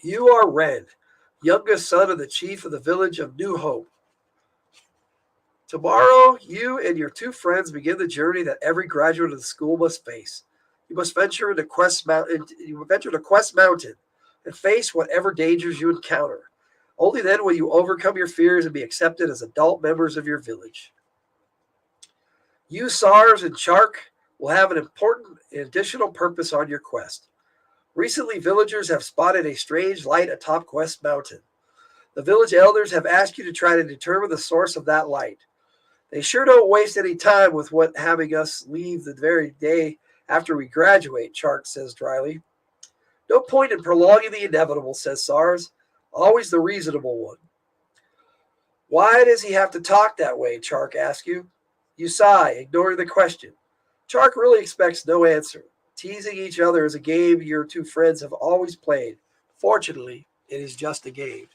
You are Ren, youngest son of the chief of the village of New Hope. Tomorrow, you and your 2 friends begin the journey that every graduate of the school must face. You must venture to Quest Mountain and face whatever dangers you encounter. Only then will you overcome your fears and be accepted as adult members of your village. You, Sars, and Chark will have an important additional purpose on your quest. Recently, villagers have spotted a strange light atop Quest Mountain. The village elders have asked you to try to determine the source of that light. They sure don't waste any time with having us leave the very day after we graduate, Chark says dryly. No point in prolonging the inevitable, says Sars. Always the reasonable one. Why does he have to talk that way, Chark asks you. You sigh, ignoring the question. Chark really expects no answer. Teasing each other is a game your 2 friends have always played. Fortunately, it is just a game.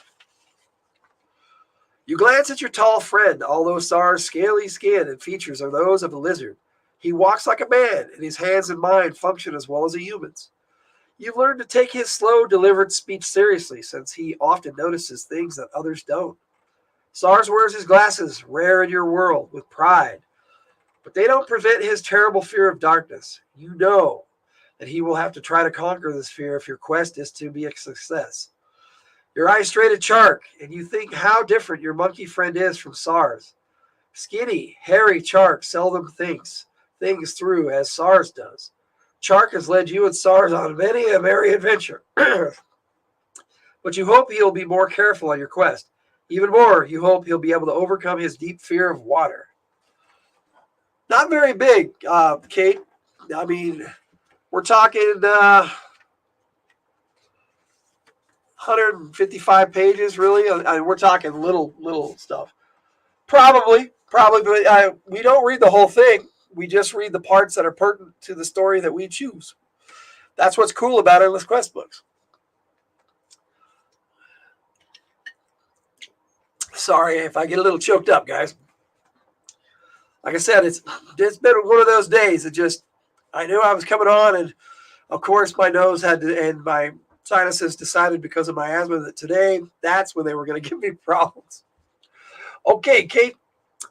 You glance at your tall friend, although Sars' scaly skin and features are those of a lizard. He walks like a man, and his hands and mind function as well as a human's. You've learned to take his slow, delivered speech seriously, since he often notices things that others don't. Sars wears his glasses, rare in your world, with pride. But they don't prevent his terrible fear of darkness. You know that he will have to try to conquer this fear if your quest is to be a success. Your eyes straight at Chark, and you think how different your monkey friend is from Sars. Skinny, hairy Chark seldom thinks things through as Sars does. Chark has led you and SARS on many a merry adventure. But you hope he'll be more careful on your quest. Even more, you hope he'll be able to overcome his deep fear of water. Not very big, Kate. I mean, we're talking 155 pages, really. We're talking little stuff. Probably, but we don't read the whole thing. We just read the parts that are pertinent to the story that we choose. That's what's cool about Endless Quest books. Sorry if I get a little choked up, guys. Like I said, it's been one of those days. I knew I was coming on, and of course my nose had to, and my sinuses decided because of my asthma that today, that's when they were going to give me problems. Okay, Kate,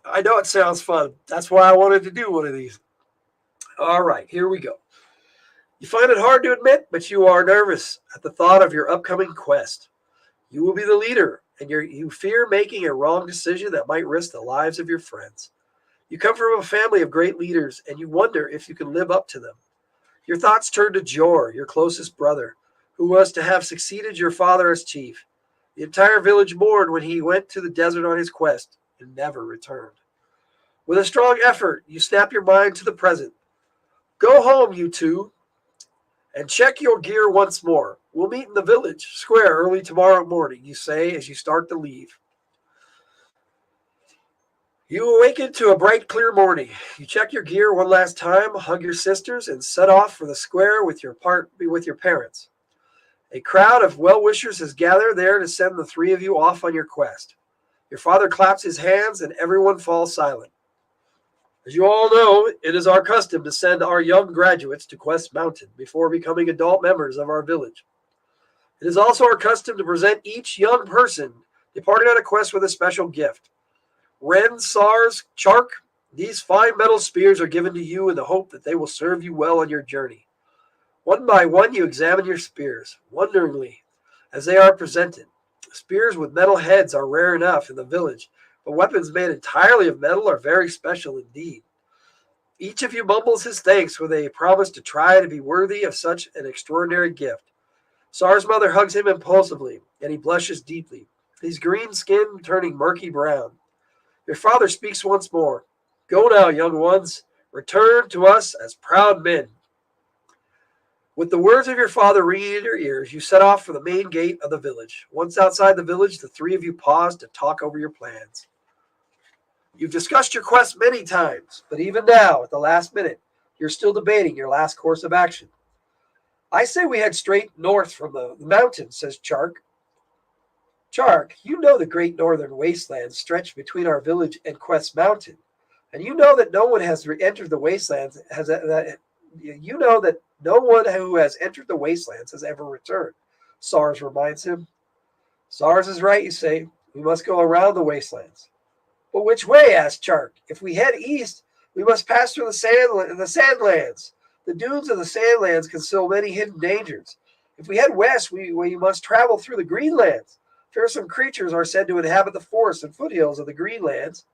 I know it sounds fun. That's why I wanted to do one of these. All right, here we go. You find it hard to admit, but you are nervous at the thought of your upcoming quest. You will be the leader, and you fear making a wrong decision that might risk the lives of your friends. You come from a family of great leaders, and you wonder if you can live up to them. Your thoughts turn to Jor, your closest brother, who was to have succeeded your father as chief. The entire village mourned when he went to the desert on his quest and never returned. With a strong effort, you snap your mind to the present. Go home, you two, and check your gear once more. We'll meet in the village square early tomorrow morning, you say as you start to leave. You awaken to a bright, clear morning. You check your gear one last time, hug your sisters, and set off for the square with your parents. A crowd of well-wishers has gathered there to send the three of you off on your quest. Your father claps his hands, and everyone falls silent. As you all know, it is our custom to send our young graduates to Quest Mountain before becoming adult members of our village. It is also our custom to present each young person departing on a quest with a special gift. Ren, SARS, Chark, these fine metal spears are given to you in the hope that they will serve you well on your journey. One by one, you examine your spears, wonderingly, as they are presented. Spears with metal heads are rare enough in the village, but weapons made entirely of metal are very special indeed. Each of you mumbles his thanks with a promise to try to be worthy of such an extraordinary gift. SAR's mother hugs him impulsively, and he blushes deeply, his green skin turning murky brown. Your father speaks once more. Go now, young ones. Return to us as proud men. With the words of your father ringing in your ears, you set off for the main gate of the village. Once outside the village, the three of you pause to talk over your plans. You've discussed your quest many times, but even now, at the last minute, you're still debating your last course of action. I say we head straight north from the mountain, says Chark. Chark, you know the great northern wastelands stretch between our village and Quest Mountain, and you know that no one has entered the wastelands you know that no one who has entered the wastelands has ever returned. SARS reminds him. SARS is right, you say. We must go around the wastelands. But which way? Asked Chark. If we head east, we must pass through the sandlands. The dunes of the sandlands conceal many hidden dangers. If we head west, we must travel through the Greenlands. Fearsome creatures are said to inhabit the forests and foothills of the Greenlands.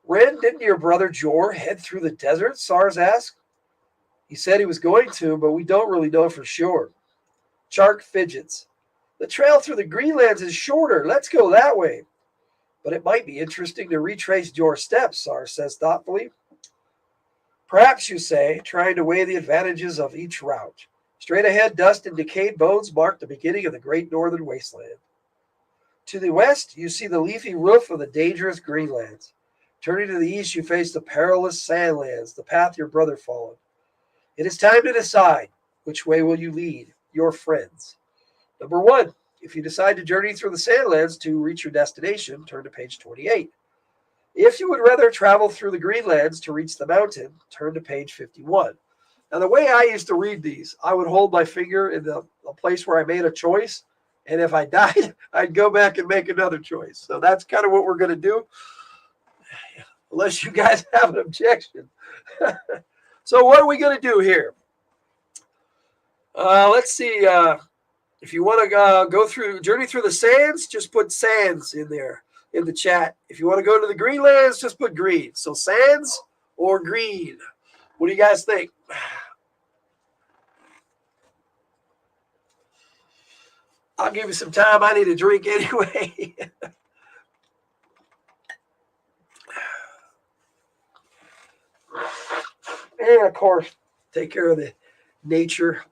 Ren, didn't your brother Jor head through the desert? SARS asked. He said he was going to, but we don't really know for sure. Chark fidgets. The trail through the Greenlands is shorter. Let's go that way. But it might be interesting to retrace Jor's steps, SARS says thoughtfully. Perhaps, you say, trying to weigh the advantages of each route. Straight ahead, dust and decayed bones mark the beginning of the great northern wasteland. To the west, you see the leafy roof of the dangerous Greenlands. Turning to the east, you face the perilous sandlands, the path your brother followed. It is time to decide. Which way will you lead your friends? Number 1, if you decide to journey through the sandlands to reach your destination, turn to page 28. If you would rather travel through the Greenlands to reach the mountain, turn to page 51. Now, the way I used to read these, I would hold my finger in the place where I made a choice, and if I died, I'd go back and make another choice. So that's kind of what we're going to do, unless you guys have an objection. So what are we going to do here? Let's see. If you want to journey through the sands, just put sands in there in the chat. If you want to go to the Greenlands, just put green. So sands or green. What do you guys think? I'll give you some time. I need a drink anyway. And of course, take care of the nature.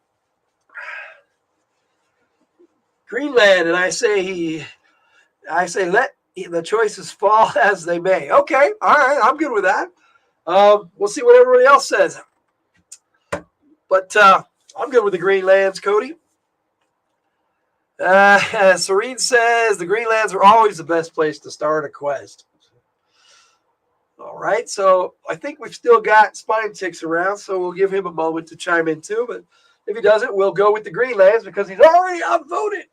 Greenland, and I say let the choices fall as they may. Okay, all right, I'm good with that. We'll see what everybody else says. But I'm good with the Greenlands, Cody. Serene says the Greenlands are always the best place to start a quest. All right, so I think we've still got Spine Ticks around, so we'll give him a moment to chime in too. But if he doesn't, we'll go with the Greenlands because he's already outvoted.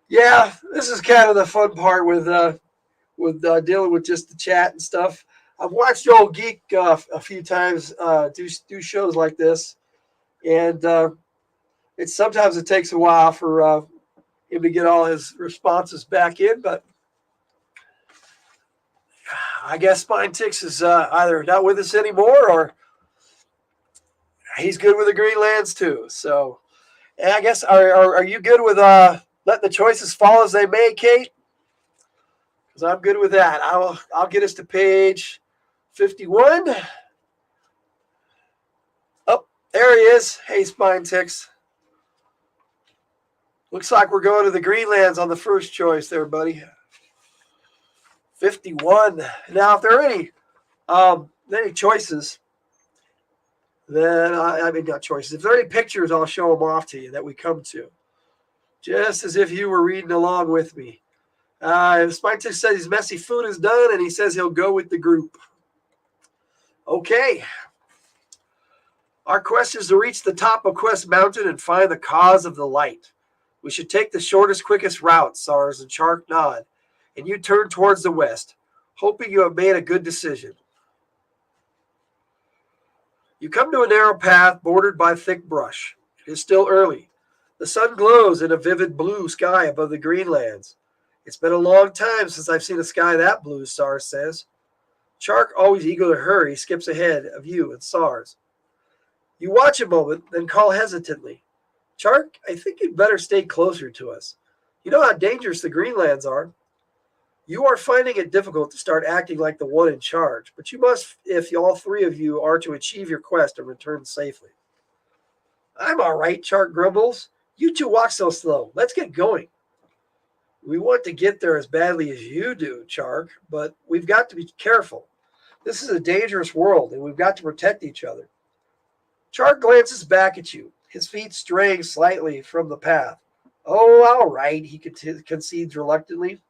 Yeah, this is kind of the fun part with dealing with just the chat and stuff. I've watched Old Geek a few times do shows like this, and sometimes it takes a while for him to get all his responses back in, but I guess Spine Ticks is either not with us anymore or he's good with the Greenlands too. So, and I guess are you good with letting the choices fall as they may, Kate? Because I'm good with that. I'll get us to page 51. Oh, there he is. Hey, Spine Ticks. Looks like we're going to the Greenlands on the first choice there, buddy. 51. Now, if there are any choices, then I mean not choices. If there are any pictures, I'll show them off to you that we come to, just as if you were reading along with me. Spine Ticks says his messy food is done, and he says he'll go with the group. Okay. Our quest is to reach the top of Quest Mountain and find the cause of the light. We should take the shortest, quickest route, SARS and Chark nod, and you turn towards the west, hoping you have made a good decision. You come to a narrow path bordered by thick brush. It is still early. The sun glows in a vivid blue sky above the Greenlands. It's been a long time since I've seen a sky that blue, SARS says. Chark, always eager to hurry, skips ahead of you and SARS. You watch a moment, then call hesitantly. Chark, I think you'd better stay closer to us. You know how dangerous the Greenlands are. You are finding it difficult to start acting like the one in charge, but you must if all three of you are to achieve your quest and return safely. I'm all right, Chark grumbles. You two walk so slow. Let's get going. We want to get there as badly as you do, Chark, but we've got to be careful. This is a dangerous world, and we've got to protect each other. Chark glances back at you, his feet straying slightly from the path. Oh, all right, he concedes reluctantly.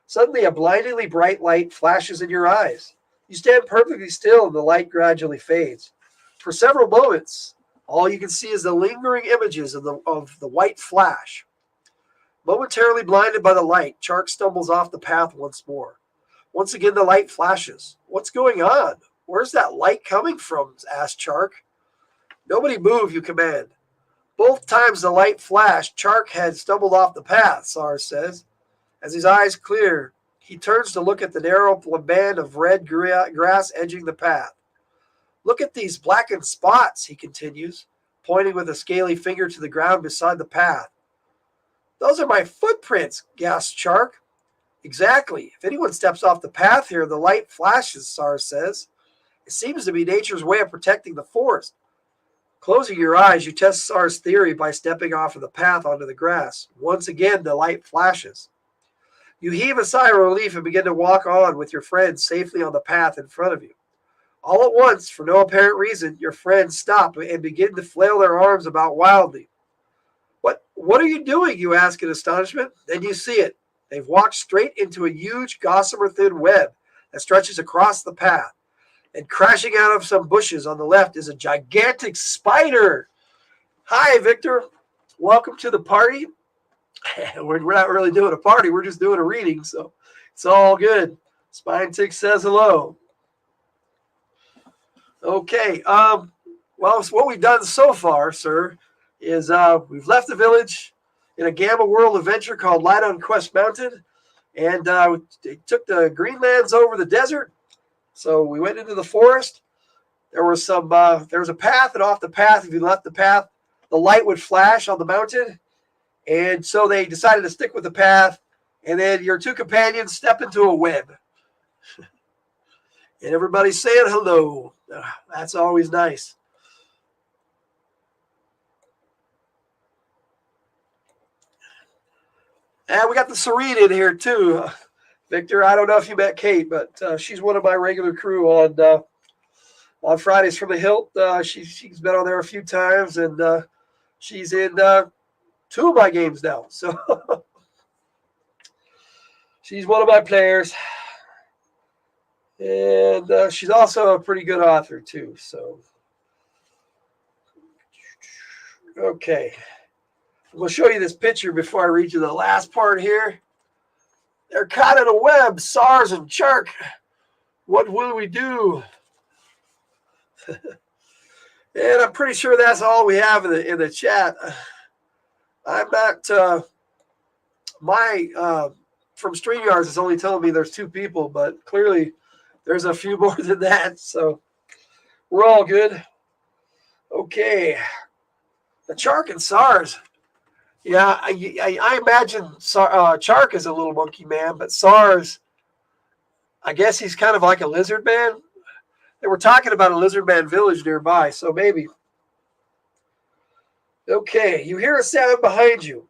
Suddenly, a blindingly bright light flashes in your eyes. You stand perfectly still, and the light gradually fades. For several moments, all you can see is the lingering images of the white flash. Momentarily blinded by the light, Chark stumbles off the path once more. Once again, the light flashes. What's going on? Where's that light coming from? Asks Chark. Nobody move, you command. Both times the light flashed, Chark had stumbled off the path, SARS says. As his eyes clear, he turns to look at the narrow band of red grass edging the path. Look at these blackened spots, he continues, pointing with a scaly finger to the ground beside the path. Those are my footprints, gasped Chark. Exactly. If anyone steps off the path here, the light flashes, SARS says. It seems to be nature's way of protecting the forest. Closing your eyes, you test SAR's theory by stepping off of the path onto the grass. Once again, the light flashes. You heave a sigh of relief and begin to walk on with your friends safely on the path in front of you. All at once, for no apparent reason, your friends stop and begin to flail their arms about wildly. What are you doing? You ask in astonishment. Then you see it. They've walked straight into a huge gossamer-thin web that stretches across the path. And crashing out of some bushes on the left is a gigantic spider. Hi, Victor. Welcome to the party. We're not really doing a party. We're just doing a reading, so it's all good. Spine Tick says hello. Okay. Well, what we've done so far, sir, is we've left the village in a Gamma World adventure called Light on Quest Mountain, and they took the Greenlands over the desert. So we went into the forest, there was some there was a path, and off the path, if you left the path, the light would flash on the mountain. And so they decided to stick with the path, and then your two companions step into a web. And everybody's saying hello. That's always nice. And we got the Serene in here too. Victor, I don't know if you met Kate, but she's one of my regular crew on Fridays from the Hilt. She's been on there a few times, and she's in 2 of my games now. So she's one of my players. And she's also a pretty good author too. So, okay. I'm going to show you this picture before I read you the last part here. They're caught in a web, SARS and Chark. What will we do? And I'm pretty sure that's all we have in the chat. I'm not from StreamYards is only telling me there's 2 people, but clearly there's a few more than that. So we're all good. Okay. The Chark and SARS. Yeah, I imagine Chark is a little monkey man, but SARS, I guess he's kind of like a lizard man. They were talking about a lizard man village nearby, so maybe. Okay, you hear a sound behind you.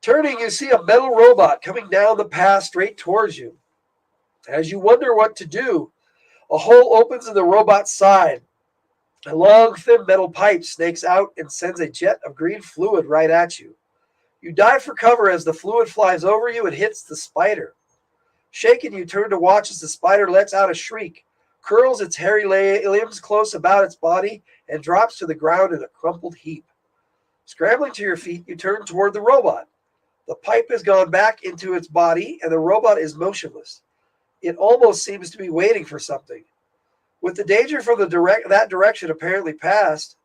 Turning, you see a metal robot coming down the path straight towards you. As you wonder what to do, a hole opens in the robot's side. A long, thin metal pipe snakes out and sends a jet of green fluid right at you. You dive for cover as the fluid flies over you and hits the spider. Shaken, you turn to watch as the spider lets out a shriek, curls its hairy limbs close about its body, and drops to the ground in a crumpled heap. Scrambling to your feet, you turn toward the robot. The pipe has gone back into its body, and the robot is motionless. It almost seems to be waiting for something. With the danger from that direction apparently past,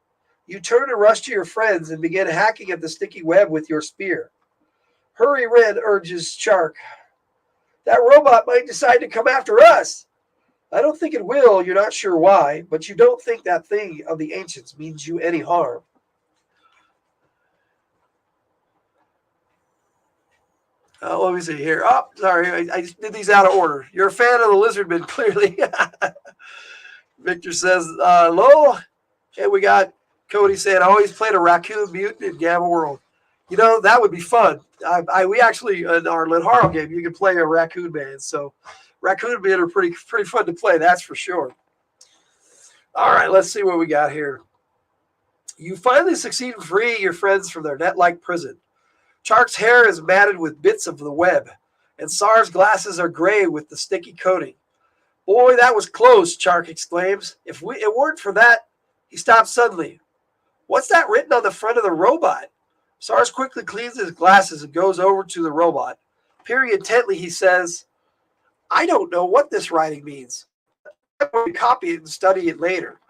you turn and rush to your friends and begin hacking at the sticky web with your spear. Hurry, Red, urges Chark. That robot might decide to come after us. I don't think it will, you're not sure why, but you don't think that thing of the ancients means you any harm. Let me see here. Oh, sorry, I just did these out of order. You're a fan of the Lizardman, clearly. Victor says, hello. And we got Cody saying, I always played a raccoon mutant in Gamma World. You know, that would be fun. We actually, in our Linharo game, you can play a raccoon man. So raccoon men are pretty fun to play, that's for sure. All right, let's see what we got here. You finally succeed in freeing your friends from their net-like prison. Chark's hair is matted with bits of the web, and SAR's glasses are gray with the sticky coating. Boy, that was close, Chark exclaims. If it weren't for that, he stops suddenly. What's that written on the front of the robot? SARS quickly cleans his glasses and goes over to the robot. Peering intently, he says, I don't know what this writing means. I'm going to copy it and study it later.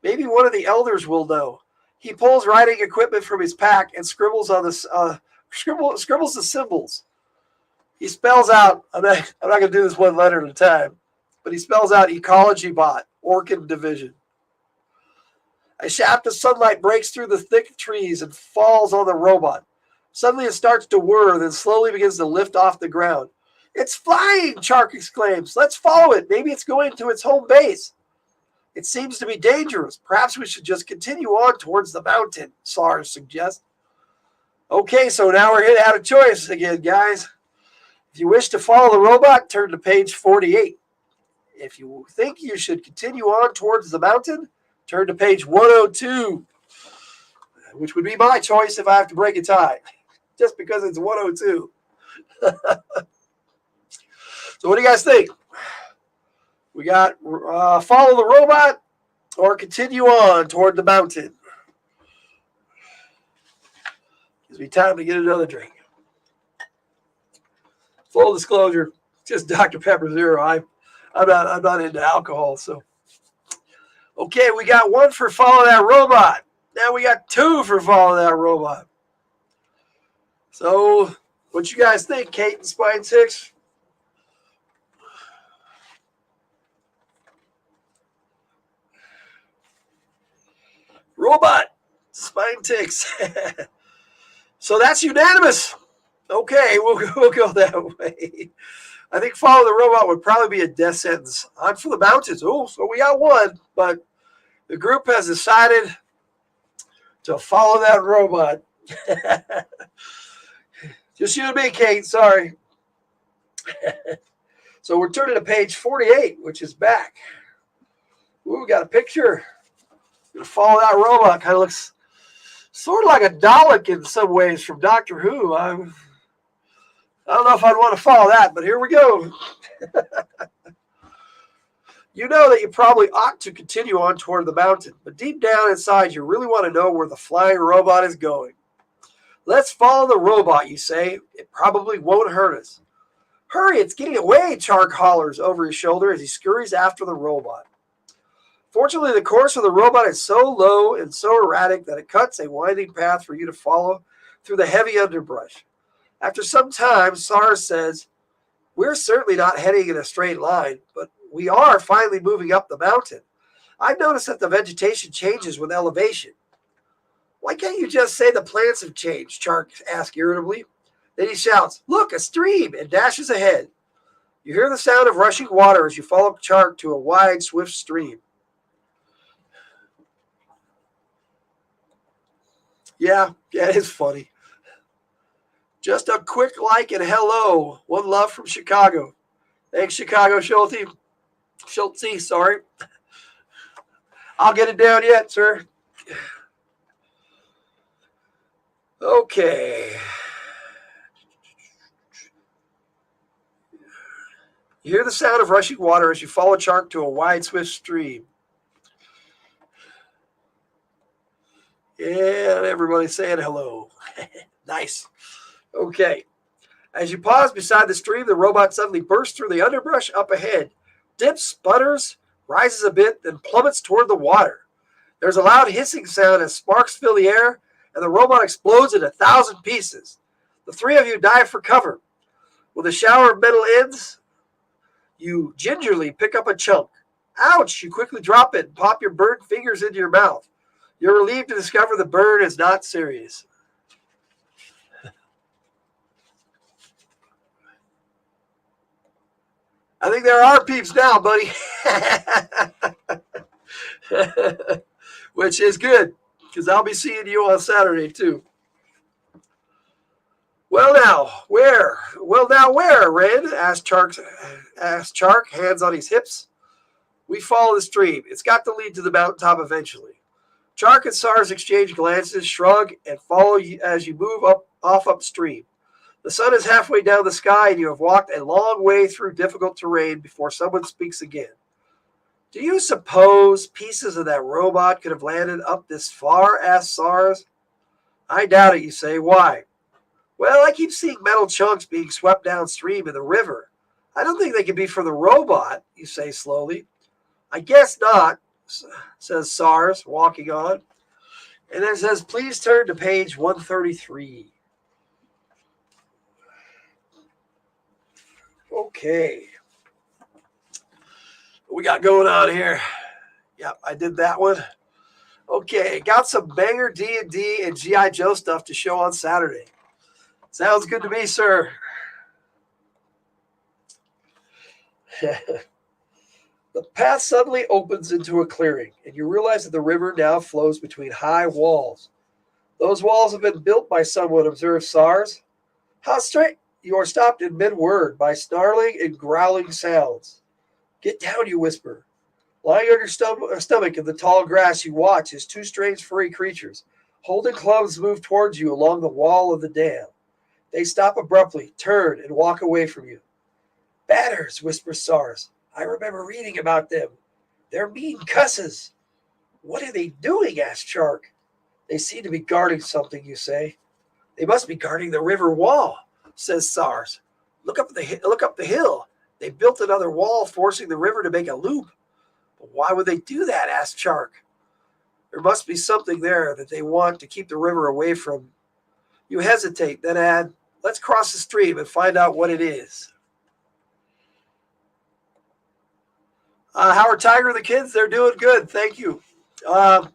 Maybe one of the elders will know. He pulls writing equipment from his pack and scribbles on the scribbles the symbols. He spells out, I'm not going to do this one letter at a time, but he spells out Ecology Bot, Orchid Division. A shaft of sunlight breaks through the thick trees and falls on the robot. Suddenly it starts to whir, then slowly begins to lift off the ground. It's flying, Chark exclaims. Let's follow it. Maybe it's going to its home base. It seems to be dangerous. Perhaps we should just continue on towards the mountain, SARS suggests. Okay, so now we're out of choice again, guys. If you wish to follow the robot, turn to page 48. If you think you should continue on towards the mountain, turn to page 102, which would be my choice if I have to break a tie, just because it's 102. So what do you guys think? We got follow the robot or continue on toward the mountain. Gives me time to get another drink. Full disclosure, just Dr. Pepper Zero. I'm not into alcohol, so. Okay, we got 1 for follow that robot. Now we got 2 for follow that robot. So, what you guys think, Kate and Spine 6? Robot. Spine ticks. So that's unanimous. Okay, we'll go that way. I think follow the robot would probably be a death sentence. On for the mountains. Oh, so we got one, but the group has decided to follow that robot. Just you and me, Kate. Sorry. So we're turning to page 48, which is back. Ooh, we got a picture. Gonna follow that robot. Kind of looks sort of like a Dalek in some ways from Doctor Who. I don't know if I'd want to follow that, but here we go. You know that you probably ought to continue on toward the mountain, but deep down inside, you really want to know where the flying robot is going. Let's follow the robot, you say. It probably won't hurt us. Hurry, it's getting away, Chark hollers over his shoulder as he scurries after the robot. Fortunately, the course of the robot is so low and so erratic that it cuts a winding path for you to follow through the heavy underbrush. After some time, SARS says, we're certainly not heading in a straight line, but we are finally moving up the mountain. I've noticed that the vegetation changes with elevation. Why can't you just say the plants have changed? Chark asks irritably. Then he shouts, look, a stream, and dashes ahead. You hear the sound of rushing water as you follow Chark to a wide, swift stream. Yeah, it's funny. Just a quick like and hello. One love from Chicago. Thanks, Chicago Schulte. Sorry. I'll get it down yet, sir. Okay. You hear the sound of rushing water as you follow Chark to a wide, swift stream. Yeah, everybody's saying hello. Nice. Okay. As you pause beside the stream, the robot suddenly bursts through the underbrush up ahead, dips, sputters, rises a bit, then plummets toward the water. There's a loud hissing sound as sparks fill the air, and the robot explodes in 1,000 pieces. The three of you dive for cover. With a shower of metal ends, you gingerly pick up a chunk. Ouch! You quickly drop it and pop your burned fingers into your mouth. You're relieved to discover the burn is not serious. I think there are peeps now, buddy. Which is good, because I'll be seeing you on Saturday, too. Well, now, where, Red? Asked Chark, hands on his hips. We follow the stream. It's got to lead to the mountaintop eventually. Chark and SARS exchange glances, shrug, and follow you as you move off upstream. The sun is halfway down the sky, and you have walked a long way through difficult terrain before someone speaks again. Do you suppose pieces of that robot could have landed up this far? Asked SARS. I doubt it, you say. Why? Well, I keep seeing metal chunks being swept downstream in the river. I don't think they could be from the robot, you say slowly. I guess not, says SARS, walking on. And then it says, please turn to page 133. Okay. What we got going on here? Yep, I did that one. Okay, got some banger D&D and G.I. Joe stuff to show on Saturday. Sounds good to me, sir. The path suddenly opens into a clearing, and you realize that the river now flows between high walls. Those walls have been built by someone, observed SARS. How straight! You are stopped in mid-word by snarling and growling sounds. Get down, you whisper. Lying on your stomach in the tall grass, you watch as two strange furry creatures, holding clubs, move towards you along the wall of the dam. They stop abruptly, turn, and walk away from you. Batters, whispers SARS. I remember reading about them. They're mean cusses. What are they doing? Asked Chark. They seem to be guarding something, you say. They must be guarding the river wall, says SARS. Look up the hill. They built another wall, forcing the river to make a loop. But why would they do that? Asked Chark. There must be something there that they want to keep the river away from. You hesitate, then add, let's cross the stream and find out what it is. Howard Tiger, the kids, they're doing good. Thank you. My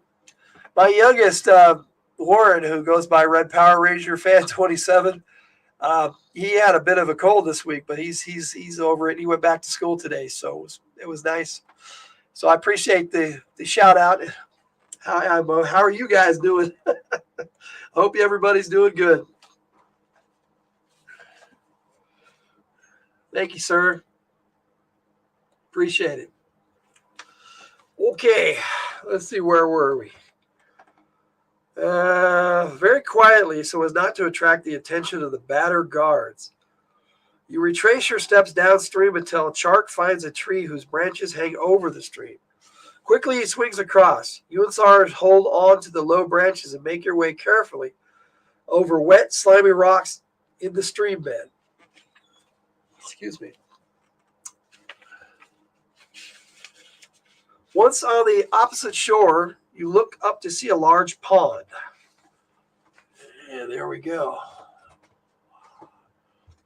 My youngest, Warren, who goes by Red Power Ranger Fan 27, he had a bit of a cold this week, but he's over it. He went back to school today, so it was nice. So I appreciate the shout out. Hi, Mo. How are you guys doing? Hope everybody's doing good. Thank you, sir. Appreciate it. Okay, let's see, where were we? Very quietly, so as not to attract the attention of the batter guards. You retrace your steps downstream until Chark finds a tree whose branches hang over the stream. Quickly he swings across. You and Sars hold on to the low branches and make your way carefully over wet, slimy rocks in the stream bed. Excuse me. Once on the opposite shore, you look up to see a large pond. And there we go.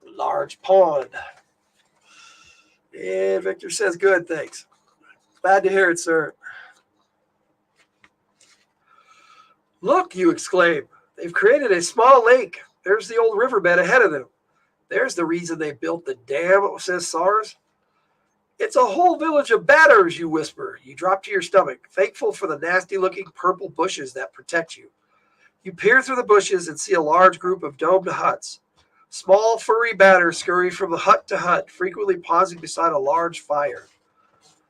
Large pond. And Victor says, good, thanks. Glad to hear it, sir. Look, you exclaim. They've created a small lake. There's the old riverbed ahead of them. There's the reason they built the dam, says Sars. It's a whole village of batters, you whisper. You drop to your stomach, thankful for the nasty-looking purple bushes that protect you. You peer through the bushes and see a large group of domed huts. Small, furry batters scurry from hut to hut, frequently pausing beside a large fire.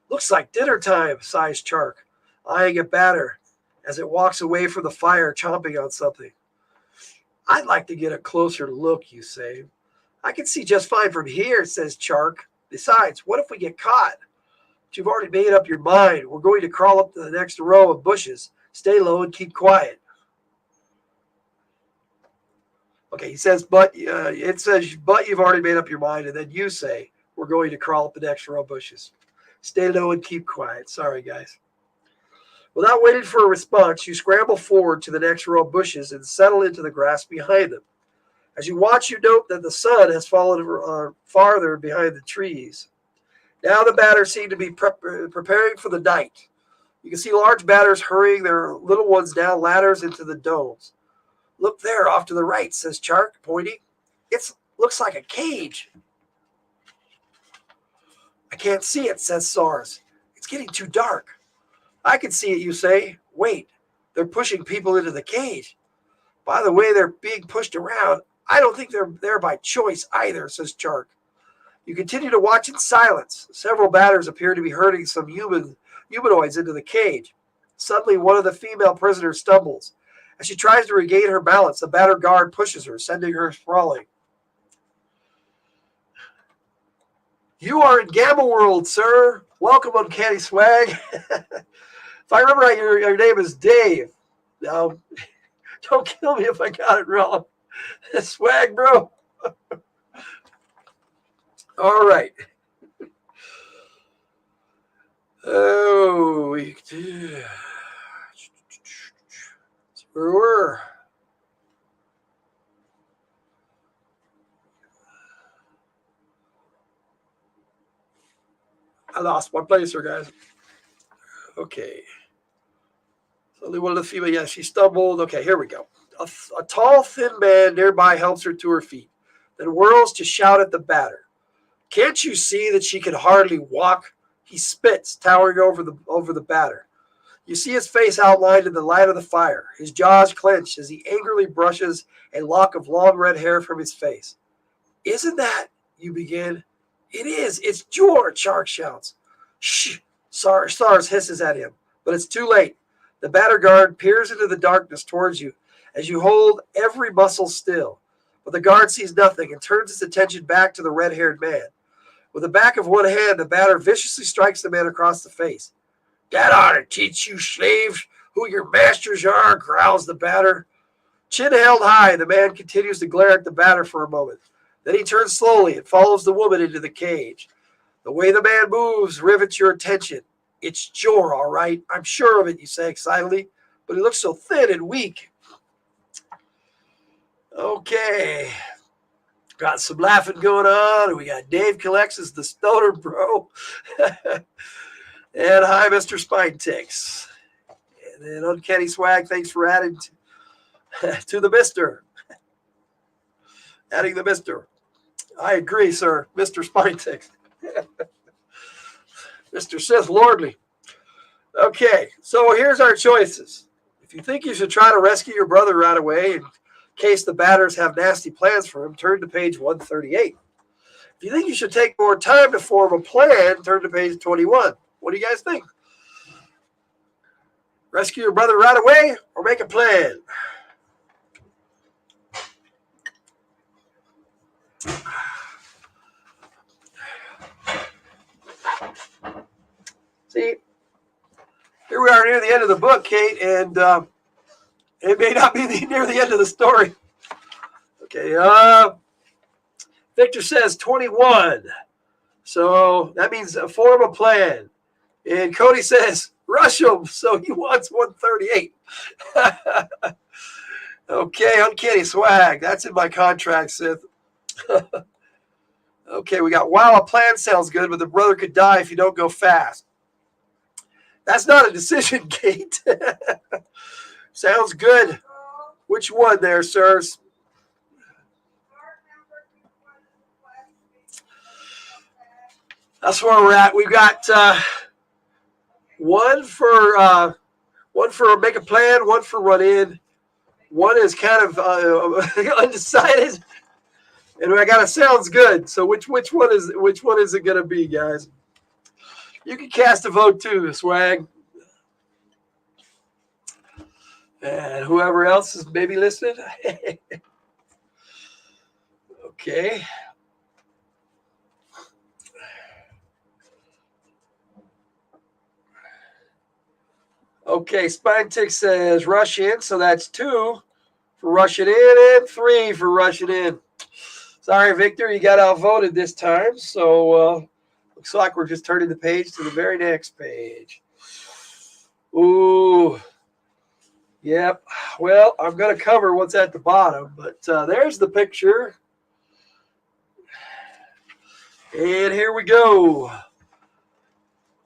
Looks like dinner time, sighs Chark, eyeing a batter as it walks away from the fire, chomping on something. I'd like to get a closer look, you say. I can see just fine from here, says Chark. Besides, what if we get caught? But you've already made up your mind. We're going to crawl up to the next row of bushes. Stay low and keep quiet. Okay, he says, but you've already made up your mind, and then you say, we're going to crawl up the next row of bushes. Stay low and keep quiet. Sorry, guys. Without waiting for a response, you scramble forward to the next row of bushes and settle into the grass behind them. As you watch, you note that the sun has fallen farther behind the trees. Now the batters seem to be preparing for the night. You can see large batters hurrying their little ones down ladders into the domes. Look there, off to the right, says Chark, pointing. It looks like a cage. I can't see it, says Sars. It's getting too dark. I can see it, you say. Wait, they're pushing people into the cage. By the way they're being pushed around, I don't think they're there by choice either, says Chark. You continue to watch in silence. Several batters appear to be herding some humanoids into the cage. Suddenly, one of the female prisoners stumbles. As she tries to regain her balance, the batter guard pushes her, sending her sprawling. You are in Gamma World, sir. Welcome, Uncanny Swag. If I remember right, your name is Dave. Don't kill me if I got it wrong. Swag, bro. All right. Oh, we do. Where were? I lost my place here, guys. Okay. So one of the female, yeah, she stumbled. Okay, here we go. A tall, thin man nearby helps her to her feet, then whirls to shout at the batter. Can't you see that she can hardly walk? He spits, towering over the batter. You see his face outlined in the light of the fire. His jaws clench as he angrily brushes a lock of long red hair from his face. Isn't that, you begin? It is. It's George, Chark shouts. Shh, Sars hisses at him, but it's too late. The batter guard peers into the darkness towards you as you hold every muscle still. But the guard sees nothing and turns his attention back to the red-haired man. With the back of one hand, the batter viciously strikes the man across the face. That ought to teach you slaves who your masters are, growls the batter. Chin held high, the man continues to glare at the batter for a moment. Then he turns slowly and follows the woman into the cage. The way the man moves rivets your attention. It's Jor, all right. I'm sure of it, you say excitedly, but he looks so thin and weak. Okay. Got some laughing going on. We got Dave Collects as the stoner bro. And hi, Mr. Spine Ticks. And And Uncanny Swag, thanks for adding to the Mister. Adding the Mister. I agree, sir. Mr. Spine Tick. Mr. Sith Lordly. Okay, so here's our choices. If you think you should try to rescue your brother right away in case the batters have nasty plans for him, turn to page 138. If you think you should take more time to form a plan, turn to page 21. What do you guys think? Rescue your brother right away or make a plan? See, here we are near the end of the book, Kate, and it may not be near the end of the story. Okay, Victor says 21. So that means form a plan. And Cody says, rush him. So he wants 138. Okay, Uncanny Swag. That's in my contract, Sith. Okay, we got, wow, a plan sounds good, but the brother could die if you don't go fast. That's not a decision, Kate. Sounds good. Which one there, sirs? That's where we're at. We've got one for make a plan, one for run in. One is kind of undecided, and I got a sounds good. So which one is it going to be, guys? You can cast a vote too, Swag, and whoever else is maybe listening. Okay. Okay, Spine Tick says rush in, so that's 2 for rushing in and 3 for rushing in. Sorry, Victor, you got outvoted this time, so looks like we're just turning the page to the very next page. Ooh, yep. Well, I'm going to cover what's at the bottom, but there's the picture. And here we go.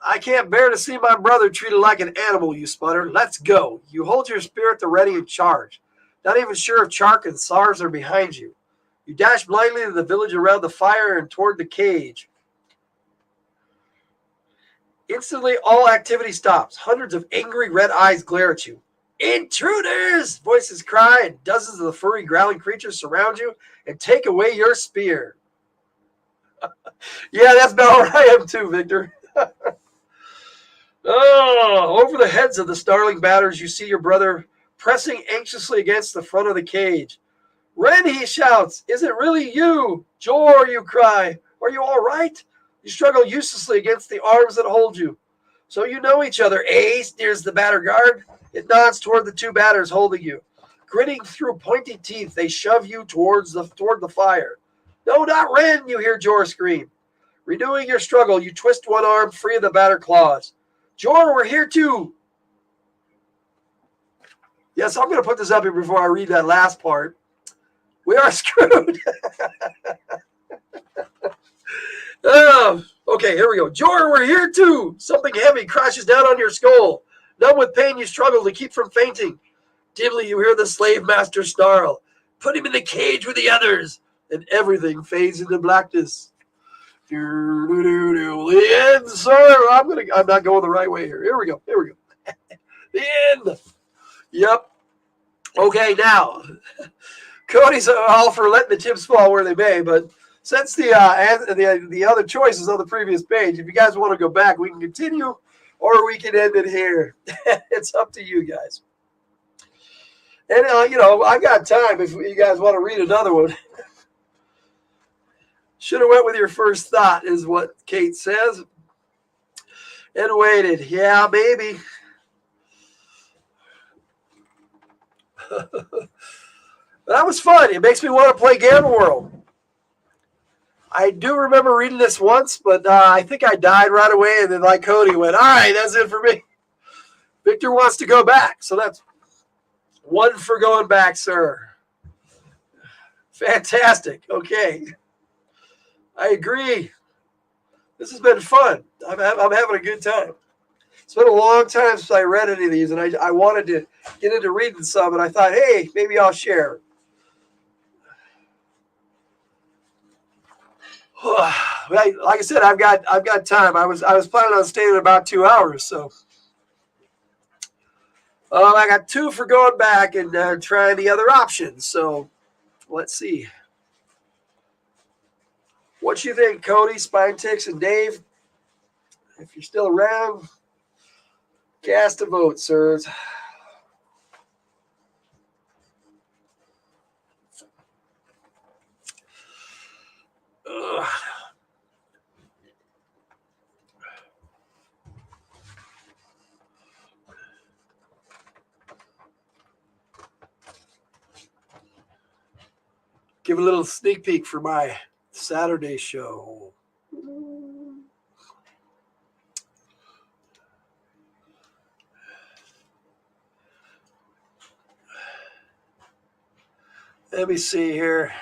I can't bear to see my brother treated like an animal, you sputter. Let's go. You hold your spear at the ready and charge. Not even sure if Chark and Sars are behind you. You dash blindly to the village around the fire and toward the cage. Instantly, all activity stops. Hundreds of angry red eyes glare at you. Intruders! Voices cry, and dozens of the furry, growling creatures surround you and take away your spear. Yeah, that's about where I am too, Victor. Oh, over the heads of the starling batters, you see your brother pressing anxiously against the front of the cage. Ren, he shouts, is it really you? Jor, you cry. Are you all right? You struggle uselessly against the arms that hold you. So you know each other, eh? Sneers the batter guard. It nods toward the 2 batters holding you. Grinning through pointy teeth, they shove you toward the fire. No, not Ren, you hear Jor scream. Renewing your struggle, you twist one arm free of the batter claws. Jor, we're here too. Yes, I'm going to put this up here before I read that last part. We are screwed. Okay, here we go. Jor, we're here too. Something heavy crashes down on your skull. Numb with pain, you struggle to keep from fainting. Dimly, you hear the slave master snarl. Put him in the cage with the others. And everything fades into blackness. The end, sir. I'm not going the right way here. Here we go. The end. Yep. Okay, now Cody's all for letting the chips fall where they may, but since the other choices on the previous page, if you guys want to go back, we can continue or we can end it here. It's up to you guys. And I've got time if you guys want to read another one. Should have went with your first thought, is what Kate says. And waited. Yeah, baby. That was fun. It makes me want to play Gamma World. I do remember reading this once, but I think I died right away. And then, like Cody, went, all right, that's it for me. Victor wants to go back. So that's 1 for going back, sir. Fantastic. Okay. I agree. This has been fun. I'm having a good time. It's been a long time since I read any of these, and I wanted to get into reading some, and I thought, hey, maybe I'll share. Like I said, I've got time. I was planning on staying about 2 hours, so I got 2 for going back and trying the other options. So let's see. What you think, Cody, Spine Ticks, and Dave? If you're still around, cast a vote, sirs. Ugh. Give a little sneak peek for my Saturday show. Let me see here.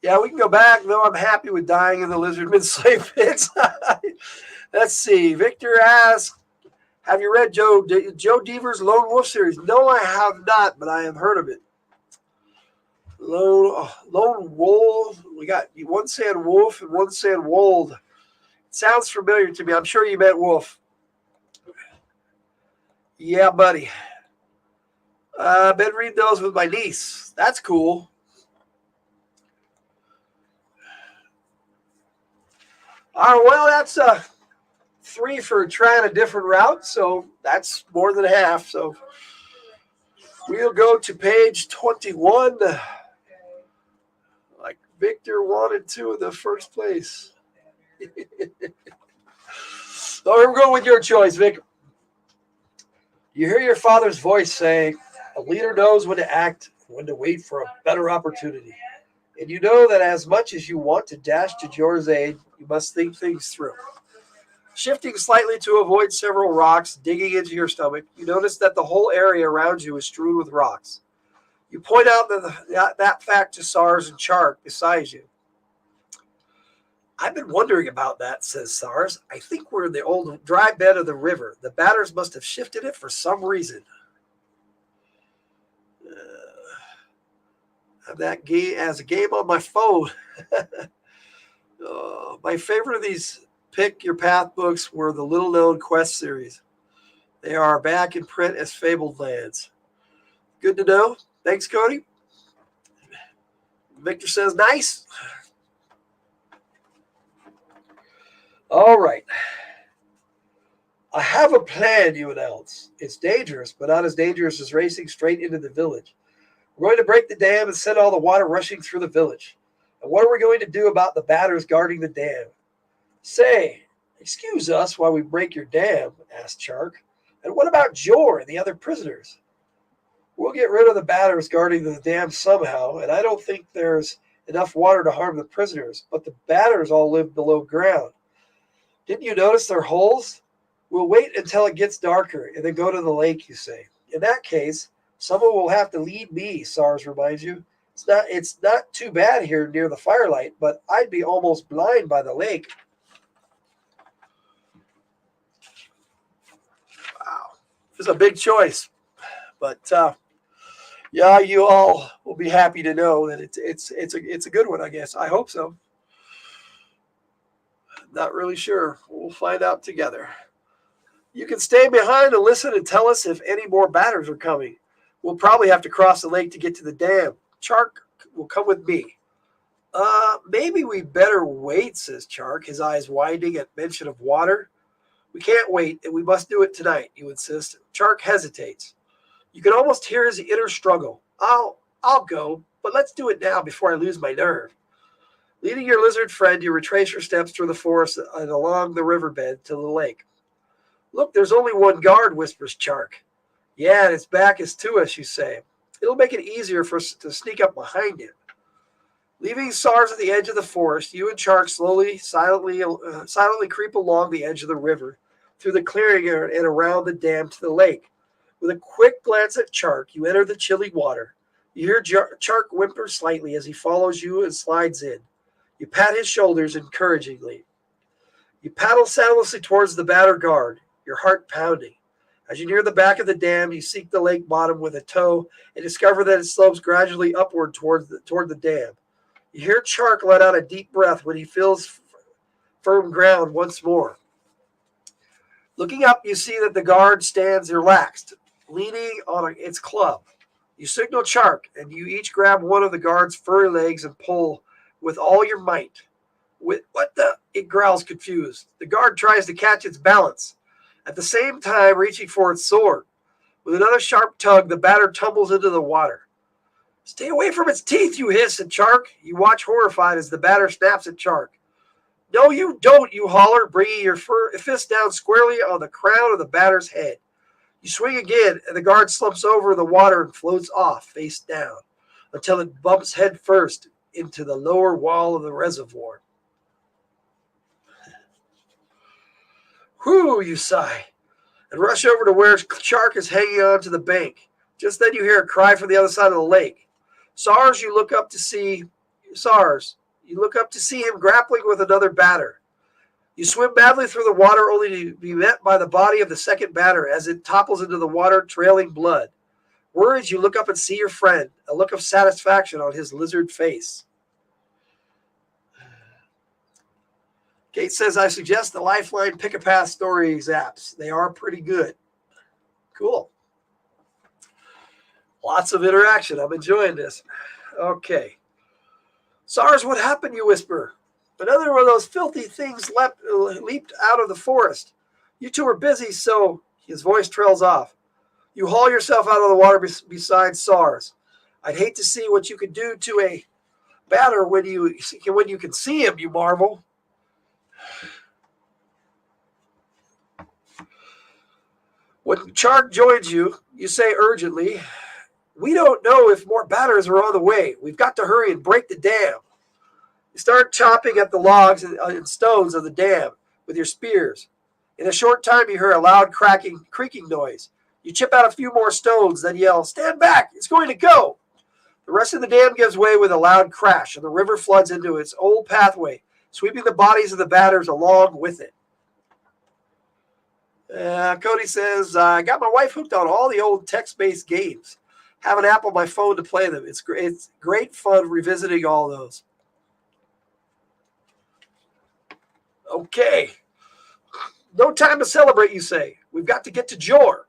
Yeah, we can go back, though I'm happy with dying in the lizardman slave pits. Let's see. Victor asks, have you read Joe Deaver's Lone Wolf series? No, I have not, but I have heard of it. Lone Wolf. We got one saying wolf and one saying wold. It sounds familiar to me. I'm sure you meant wolf. Yeah, buddy. I've been reading those with my niece. That's cool. All right, well, that's 3 for trying a different route, so that's more than half. So we'll go to page 21. Like Victor wanted to in the first place. So we're going with your choice, Vic. You hear your father's voice saying, a leader knows when to act, when to wait for a better opportunity. And you know that as much as you want to dash to Jor's aid, you must think things through. Shifting slightly to avoid several rocks digging into your stomach, you notice that the whole area around you is strewn with rocks. You point out that fact to Sars and Chark beside you. I've been wondering about that, says Sars. I think we're in the old dry bed of the river. The batters must have shifted it for some reason. Have that game as a game on my phone. My favorite of these Pick Your Path books were the little-known Quest series. They are back in print as Fabled Lands. Good to know. Thanks, Cody. Victor says, nice. All right. I have a plan, you announce. It's dangerous, but not as dangerous as racing straight into the village. We're going to break the dam and send all the water rushing through the village. And what are we going to do about the batters guarding the dam? Say, excuse us while we break your dam, asked Chark. And what about Jor and the other prisoners? We'll get rid of the batters guarding the dam somehow, and I don't think there's enough water to harm the prisoners, but the batters all live below ground. Didn't you notice their holes? We'll wait until it gets darker and then go to the lake, you say. In that case, someone will have to lead me, Sars reminds you. It's not too bad here near the firelight, but I'd be almost blind by the lake. Wow. It's a big choice. But yeah, you all will be happy to know that it's a good one, I guess. I hope so. Not really sure. We'll find out together. You can stay behind and listen and tell us if any more batters are coming. We'll probably have to cross the lake to get to the dam. Chark will come with me. Maybe we better wait, says Chark, his eyes widening at mention of water. We can't wait, and we must do it tonight, you insist. Chark hesitates. You can almost hear his inner struggle. I'll go, but let's do it now before I lose my nerve. Leading your lizard friend, you retrace your steps through the forest and along the riverbed to the lake. Look, there's only one guard, whispers Chark. Yeah, and its back is to us, you say. It'll make it easier for us to sneak up behind him. Leaving Sars at the edge of the forest, you and Chark silently creep along the edge of the river, through the clearing and around the dam to the lake. With a quick glance at Chark, you enter the chilly water. You hear Chark whimper slightly as he follows you and slides in. You pat his shoulders encouragingly. You paddle soundlessly towards the batter guard. your heart pounding. As you near the back of the dam, you seek the lake bottom with a toe and discover that it slopes gradually upward toward the dam. You hear Chark let out a deep breath when he feels firm ground once more. Looking up, you see that the guard stands relaxed, leaning on its club. You signal Chark, and you each grab one of the guard's furry legs and pull with all your might. With what the? It growls confused. The guard tries to catch its balance, at the same time reaching for its sword. With another sharp tug, the batter tumbles into the water. Stay away from its teeth, you hiss at Chark. You watch horrified as the batter snaps at Chark. No, you don't, you holler, bringing your fist down squarely on the crown of the batter's head. You swing again, and the guard slumps over the water and floats off, face down, until it bumps head first into the lower wall of the reservoir. Whew, you sigh, and rush over to where Chark is hanging on to the bank. Just then you hear a cry from the other side of the lake. SARS, you look up to see him grappling with another batter. You swim badly through the water only to be met by the body of the second batter as it topples into the water, trailing blood. Worried, you look up and see your friend, a look of satisfaction on his lizard face. Kate says, I suggest the Lifeline Pick-a-Path Stories apps. They are pretty good. Cool. Lots of interaction. I'm enjoying this. Okay. SARS, what happened, you whisper? Another one of those filthy things leaped out of the forest. You two are busy, so his voice trails off. You haul yourself out of the water beside SARS. I'd hate to see what you could do to a batter when you can see him, you marvel. When Chark joins you, you say urgently, we don't know if more batters are on the way. We've got to hurry and break the dam. You start chopping at the logs and stones of the dam with your spears. In a short time, you hear a loud creaking noise. You chip out a few more stones, then yell, stand back, it's going to go. The rest of the dam gives way with a loud crash, and the river floods into its old pathway, sweeping the bodies of the batters along with it. Cody says, I got my wife hooked on all the old text-based games. Have an app on my phone to play them. It's great fun revisiting all those. Okay. No time to celebrate, you say. We've got to get to Jor.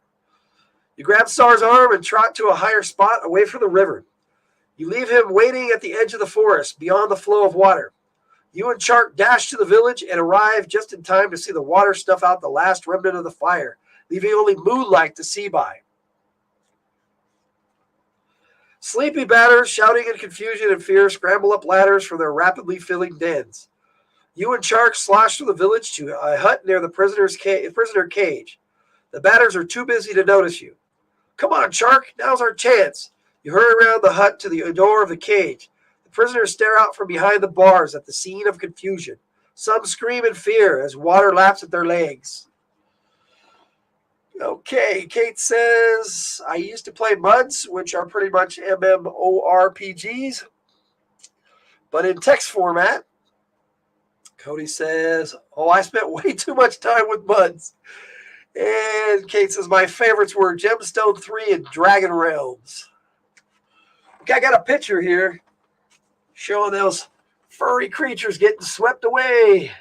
You grab SAR's arm and trot to a higher spot away from the river. You leave him waiting at the edge of the forest, beyond the flow of water. You and Chark dash to the village and arrive just in time to see the water stuff out the last remnant of the fire, leaving only moonlight to see by. Sleepy batters, shouting in confusion and fear, scramble up ladders from their rapidly filling dens. You and Chark slosh through the village to a hut near the prisoner cage. The batters are too busy to notice you. Come on, Chark, now's our chance. You hurry around the hut to the door of the cage. The prisoners stare out from behind the bars at the scene of confusion. Some scream in fear as water laps at their legs. Okay, Kate says, I used to play MUDs, which are pretty much MMORPGs, but in text format. Cody says, oh, I spent way too much time with MUDs. And Kate says, my favorites were Gemstone 3 and Dragon Realms. Okay, I got a picture here showing those furry creatures getting swept away.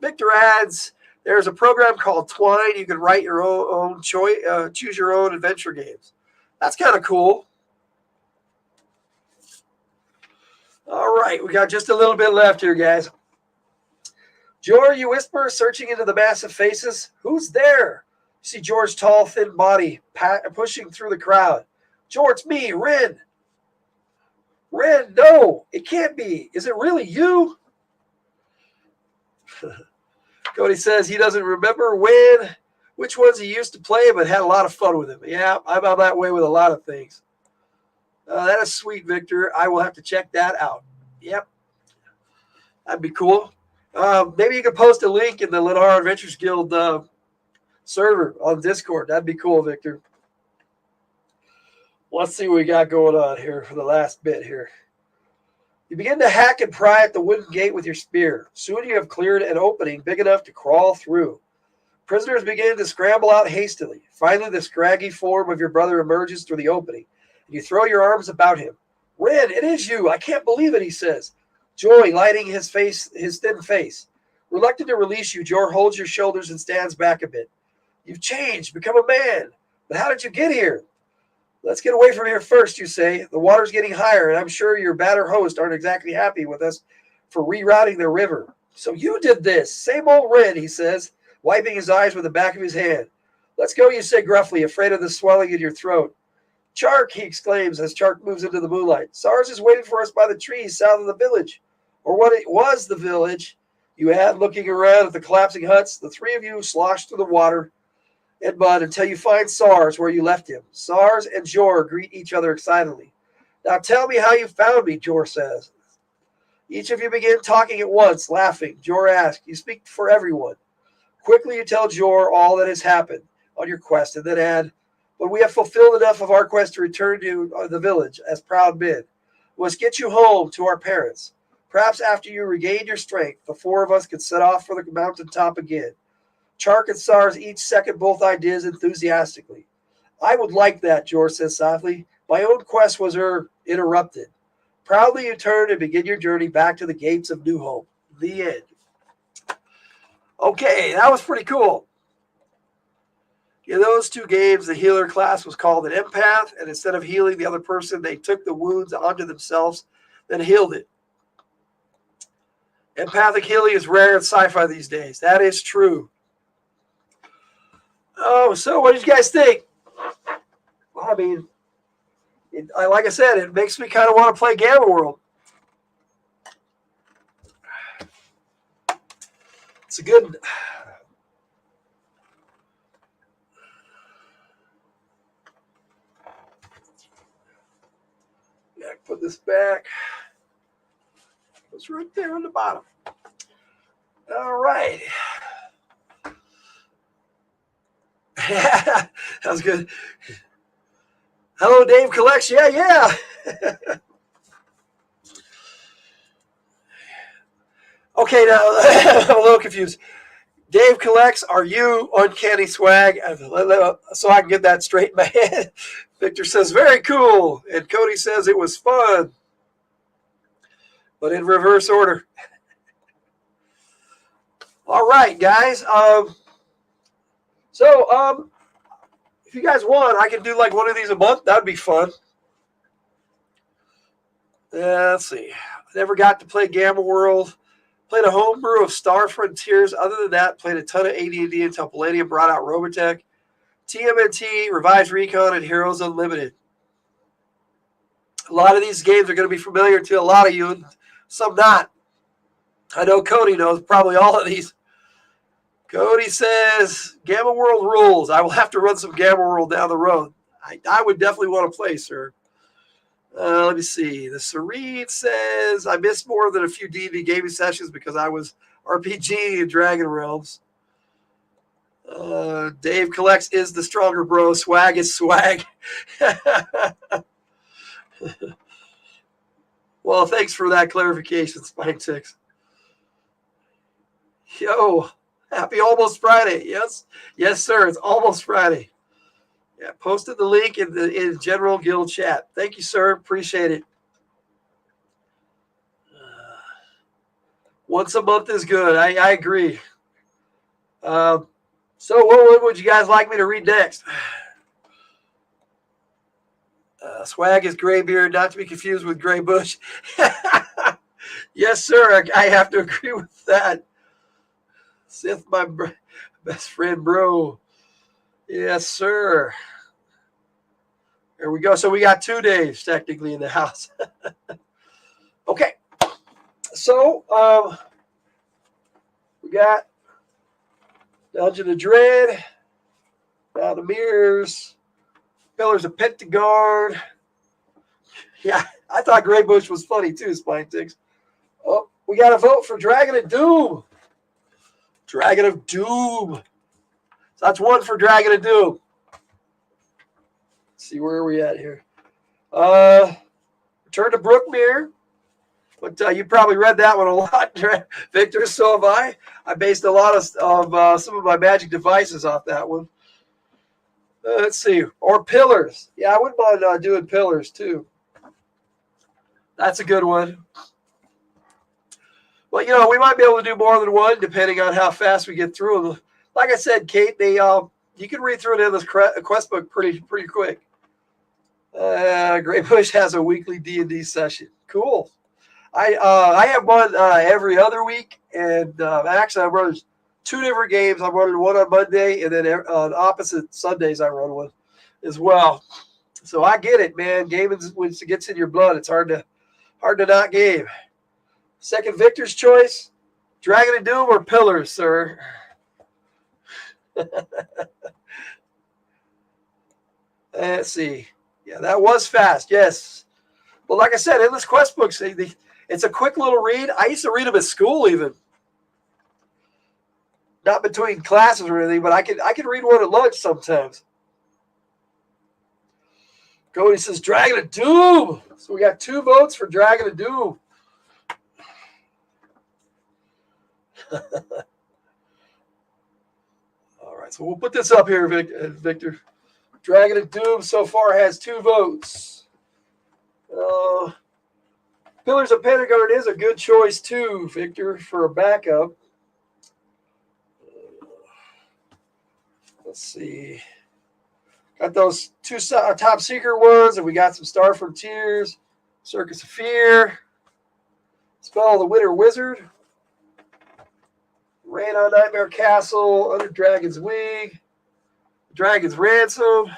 Victor adds, there's a program called Twine. You can write your own choice, choose your own adventure games. That's kind of cool. All right, we got just a little bit left here, guys. Jor, you whisper, searching into the massive faces. Who's there? You see Jor's tall, thin body pushing through the crowd. Jor, it's me, Ren. Ren, no, it can't be. Is it really you? Cody says he doesn't remember which ones he used to play, but had a lot of fun with him. Yeah, I'm that way with a lot of things. That is sweet, Victor. I will have to check that out. Yep. That'd be cool. Maybe you could post a link in the Lenara Adventures Guild server on Discord. That'd be cool, Victor. Let's see what we got going on here for the last bit here. You begin to hack and pry at the wooden gate with your spear. Soon you have cleared an opening big enough to crawl through. Prisoners begin to scramble out hastily. Finally, the scraggy form of your brother emerges through the opening, and you throw your arms about him. Ren, it is you. I can't believe it, he says, joy lighting his thin face. Reluctant to release you, Jor holds your shoulders and stands back a bit. You've changed, become a man. But how did you get here? Let's get away from here first, you say. The water's getting higher, and I'm sure your batter hosts aren't exactly happy with us for rerouting the river. So you did this. Same old Ren, he says, wiping his eyes with the back of his hand. Let's go, you say gruffly, afraid of the swelling in your throat. Chark, he exclaims as Chark moves into the moonlight. Sars is waiting for us by the trees south of the village. Or what it was the village, you add, looking around at the collapsing huts. The three of you slosh through the water and mud until you find Sars where you left him. Sars and Jor greet each other excitedly. Now tell me how you found me, Jor says. Each of you begin talking at once, laughing. Jor asks, you speak for everyone. Quickly you tell Jor all that has happened on your quest, and then add, when we have fulfilled enough of our quest to return to the village as proud men, we must get you home to our parents. Perhaps after you regain your strength, the four of us could set off for the mountaintop again. Chark and Sars each second both ideas enthusiastically. I would like that, Jor says softly. My own quest was interrupted. Proudly you turn and begin your journey back to the gates of New Hope. The end. Okay, that was pretty cool. In those two games, the healer class was called an empath, and instead of healing the other person, they took the wounds onto themselves, then healed it. Empathic healing is rare in sci-fi these days. That is true. Oh, so what did you guys think? Well, I mean, like I said, it makes me kind of want to play Gamma World. It's a good... Yeah, put this back. It's right there on the bottom. All right. That was good. Hello, Dave Collects. Yeah. Okay, now I'm a little confused. Dave Collects, are you Uncanny Swag? So I can get that straight in my head. Victor says, very cool. And Cody says it was fun. But in reverse order. All right, guys. So if you guys want, I can do like one of these a month. That'd be fun. Let's see. I never got to play Gamma World. Played a homebrew of Star Frontiers. Other than that, played a ton of AD&D until Palladium brought out Robotech, TMNT, Revised Recon, and Heroes Unlimited. A lot of these games are going to be familiar to a lot of you, and some not. I know Cody knows probably all of these. Cody says, Gamma World rules. I will have to run some Gamma World down the road. I would definitely want to play, sir. Let me see. The Serene says, I missed more than a few D&D gaming sessions because I was RPG in Dragon Realms. Dave Collects is the stronger bro. Swag is swag. Well, thanks for that clarification, Spine 6. Yo, happy almost Friday. Yes, sir. It's almost Friday. Yeah, posted the link in the general guild chat. Thank you, sir. Appreciate it. Once a month is good. I agree. So what would you guys like me to read next? Swag is Graybeard, not to be confused with Gray Bush. Yes, sir. I have to agree with that. Sith, my best friend, bro. Yes, sir. There we go. So we got 2 days technically in the house. Okay. So we got Dungeon of Dread, Mountain of Mirrors, Pillars of Pentagon. Yeah, I thought Gray Bush was funny too, Spine 6. Oh, we got a vote for Dragon of Doom. Dragon of Doom. So that's 1 for Dragon of Doom. Let's see, where are we at here? Return to Brookmere. But you probably read that one a lot, Victor. So have I. I based a lot of some of my magic devices off that one. Let's see. Or pillars. Yeah, I wouldn't mind doing pillars too. That's a good one. Well, we might be able to do more than one depending on how fast we get through them. Like I said, Kate, you can read through an endless quest book pretty quick. Great Bush has a weekly D&D session. Cool. I have one every other week, and actually I run 2 different games. I'm running one on Monday, and then on opposite Sundays I run one as well. So I get it, man. Gaming, once it gets in your blood, it's hard to not game. Second Victor's choice, Dragon of Doom or Pillars, sir? Let's see. Yeah, that was fast. Yes. Well, like I said, endless quest books, it's a quick little read. I used to read them at school even. Not between classes or anything, but I could read one at lunch sometimes. Cody says Dragon of Doom. So we got 2 votes for Dragon of Doom. All right, so we'll put this up here, Victor. Dragon of Doom so far has 2 votes. Pillars of Pentagon is a good choice too, Victor, for a backup. Let's see. Got those 2 top secret ones, and we got some Star Frontiers, Circus of Fear, Spell of the Winter Wizard, Rain on Nightmare Castle, Under Dragon's Wing, Dragon's Ransom.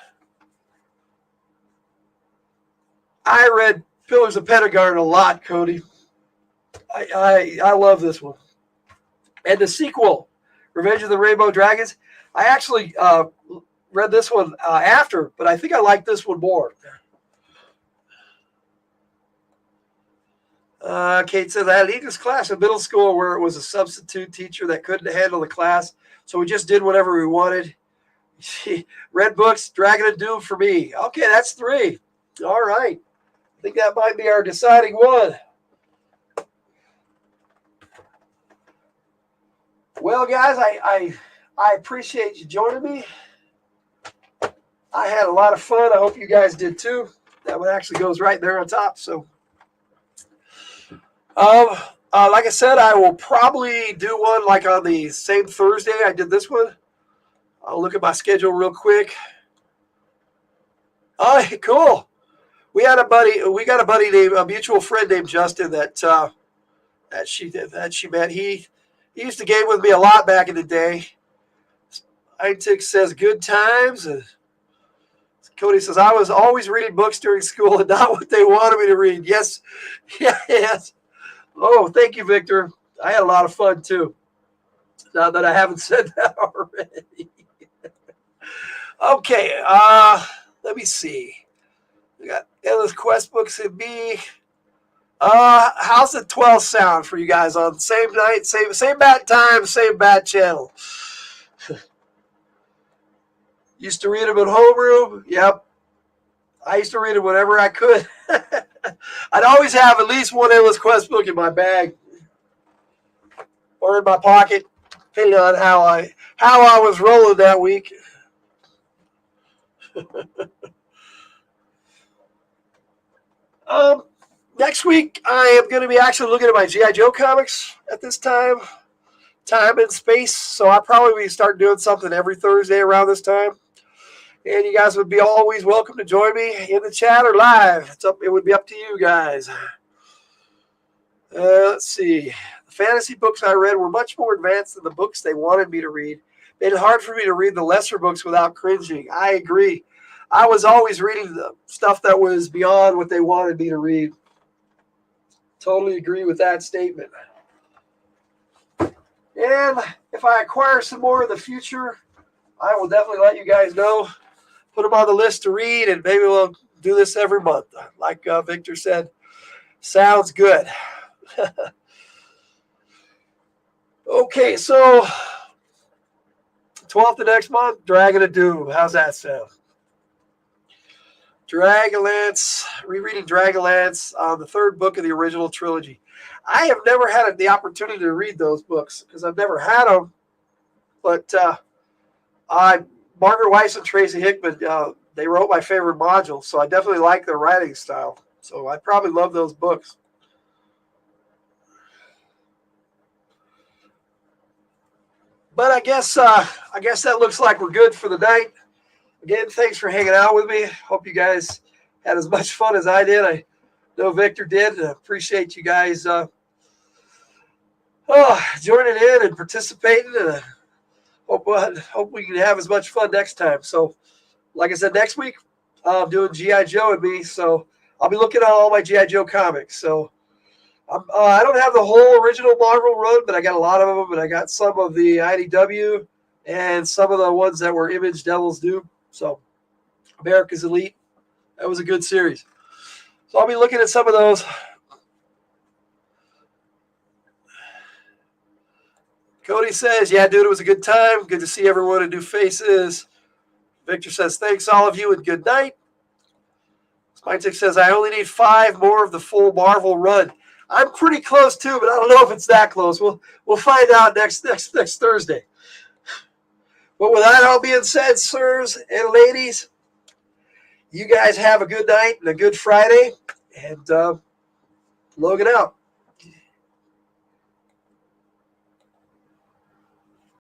I read Pillars of Pentagon a lot, Cody. I love this one. And the sequel, Revenge of the Rainbow Dragons, I actually read this one after, but I think I like this one more. Kate says, I had an English class in middle school where it was a substitute teacher that couldn't handle the class, so we just did whatever we wanted. She read books, Dragon of Doom for me. Okay, that's 3. All right. I think that might be our deciding one. Well, guys, I appreciate you joining me. I had a lot of fun. I hope you guys did too. That one actually goes right there on top. So, like I said, I will probably do one like on the same Thursday I did this one. I'll look at my schedule real quick. Oh, cool. We got a buddy named a mutual friend named Justin that she met. He used to game with me a lot back in the day. Eintic says good times. And Cody says I was always reading books during school and not what they wanted me to read. Yes, yes. Oh, thank you, Victor. I had a lot of fun too. Now that I haven't said that already. Okay, let me see. We got endless quest books in B. How's the 12 sound for you guys on the same night, same bat time, same bat channel? Used to read them at homeroom. Yep. I used to read them whenever I could. I'd always have at least one endless quest book in my bag or in my pocket, depending on how I was rolling that week. Next week, I am going to be actually looking at my G.I. Joe comics at this time and space. So I'll probably start doing something every Thursday around this time. And you guys would be always welcome to join me in the chat or live. It would be up to you guys. Let's see. The fantasy books I read were much more advanced than the books they wanted me to read. Made it hard for me to read the lesser books without cringing. I agree. I was always reading the stuff that was beyond what they wanted me to read. Totally agree with that statement. And if I acquire some more in the future, I will definitely let you guys know. Put them on the list to read, and maybe we'll do this every month. Like Victor said, sounds good. Okay, so 12th of next month, Dragon of Doom. How's that sound? Dragonlance, rereading Dragonlance, the third book of the original trilogy. I have never had the opportunity to read those books because I've never had them. But Margaret Weiss and Tracy Hickman, they wrote my favorite module, so I definitely like their writing style. So I probably love those books. But I guess that looks like we're good for the night. Again, thanks for hanging out with me. Hope you guys had as much fun as I did. I know Victor did. I appreciate you guys joining in and participating. And hope we can have as much fun next time. So, like I said, next week I'm doing G.I. Joe and me. So I'll be looking at all my G.I. Joe comics. So I don't have the whole original Marvel run, but I got a lot of them. And I got some of the IDW and some of the ones that were Image Devil's Due. So America's Elite, that was a good series. So I'll be looking at some of those. Cody says, yeah, dude, it was a good time. Good to see everyone in new faces. Victor says, thanks all of you and good night. Spinetick says, I only need 5 more of the full Marvel run. I'm pretty close too, but I don't know if it's that close. We'll find out next Thursday. But with that all being said, sirs and ladies, you guys have a good night and a good Friday. And Logan out.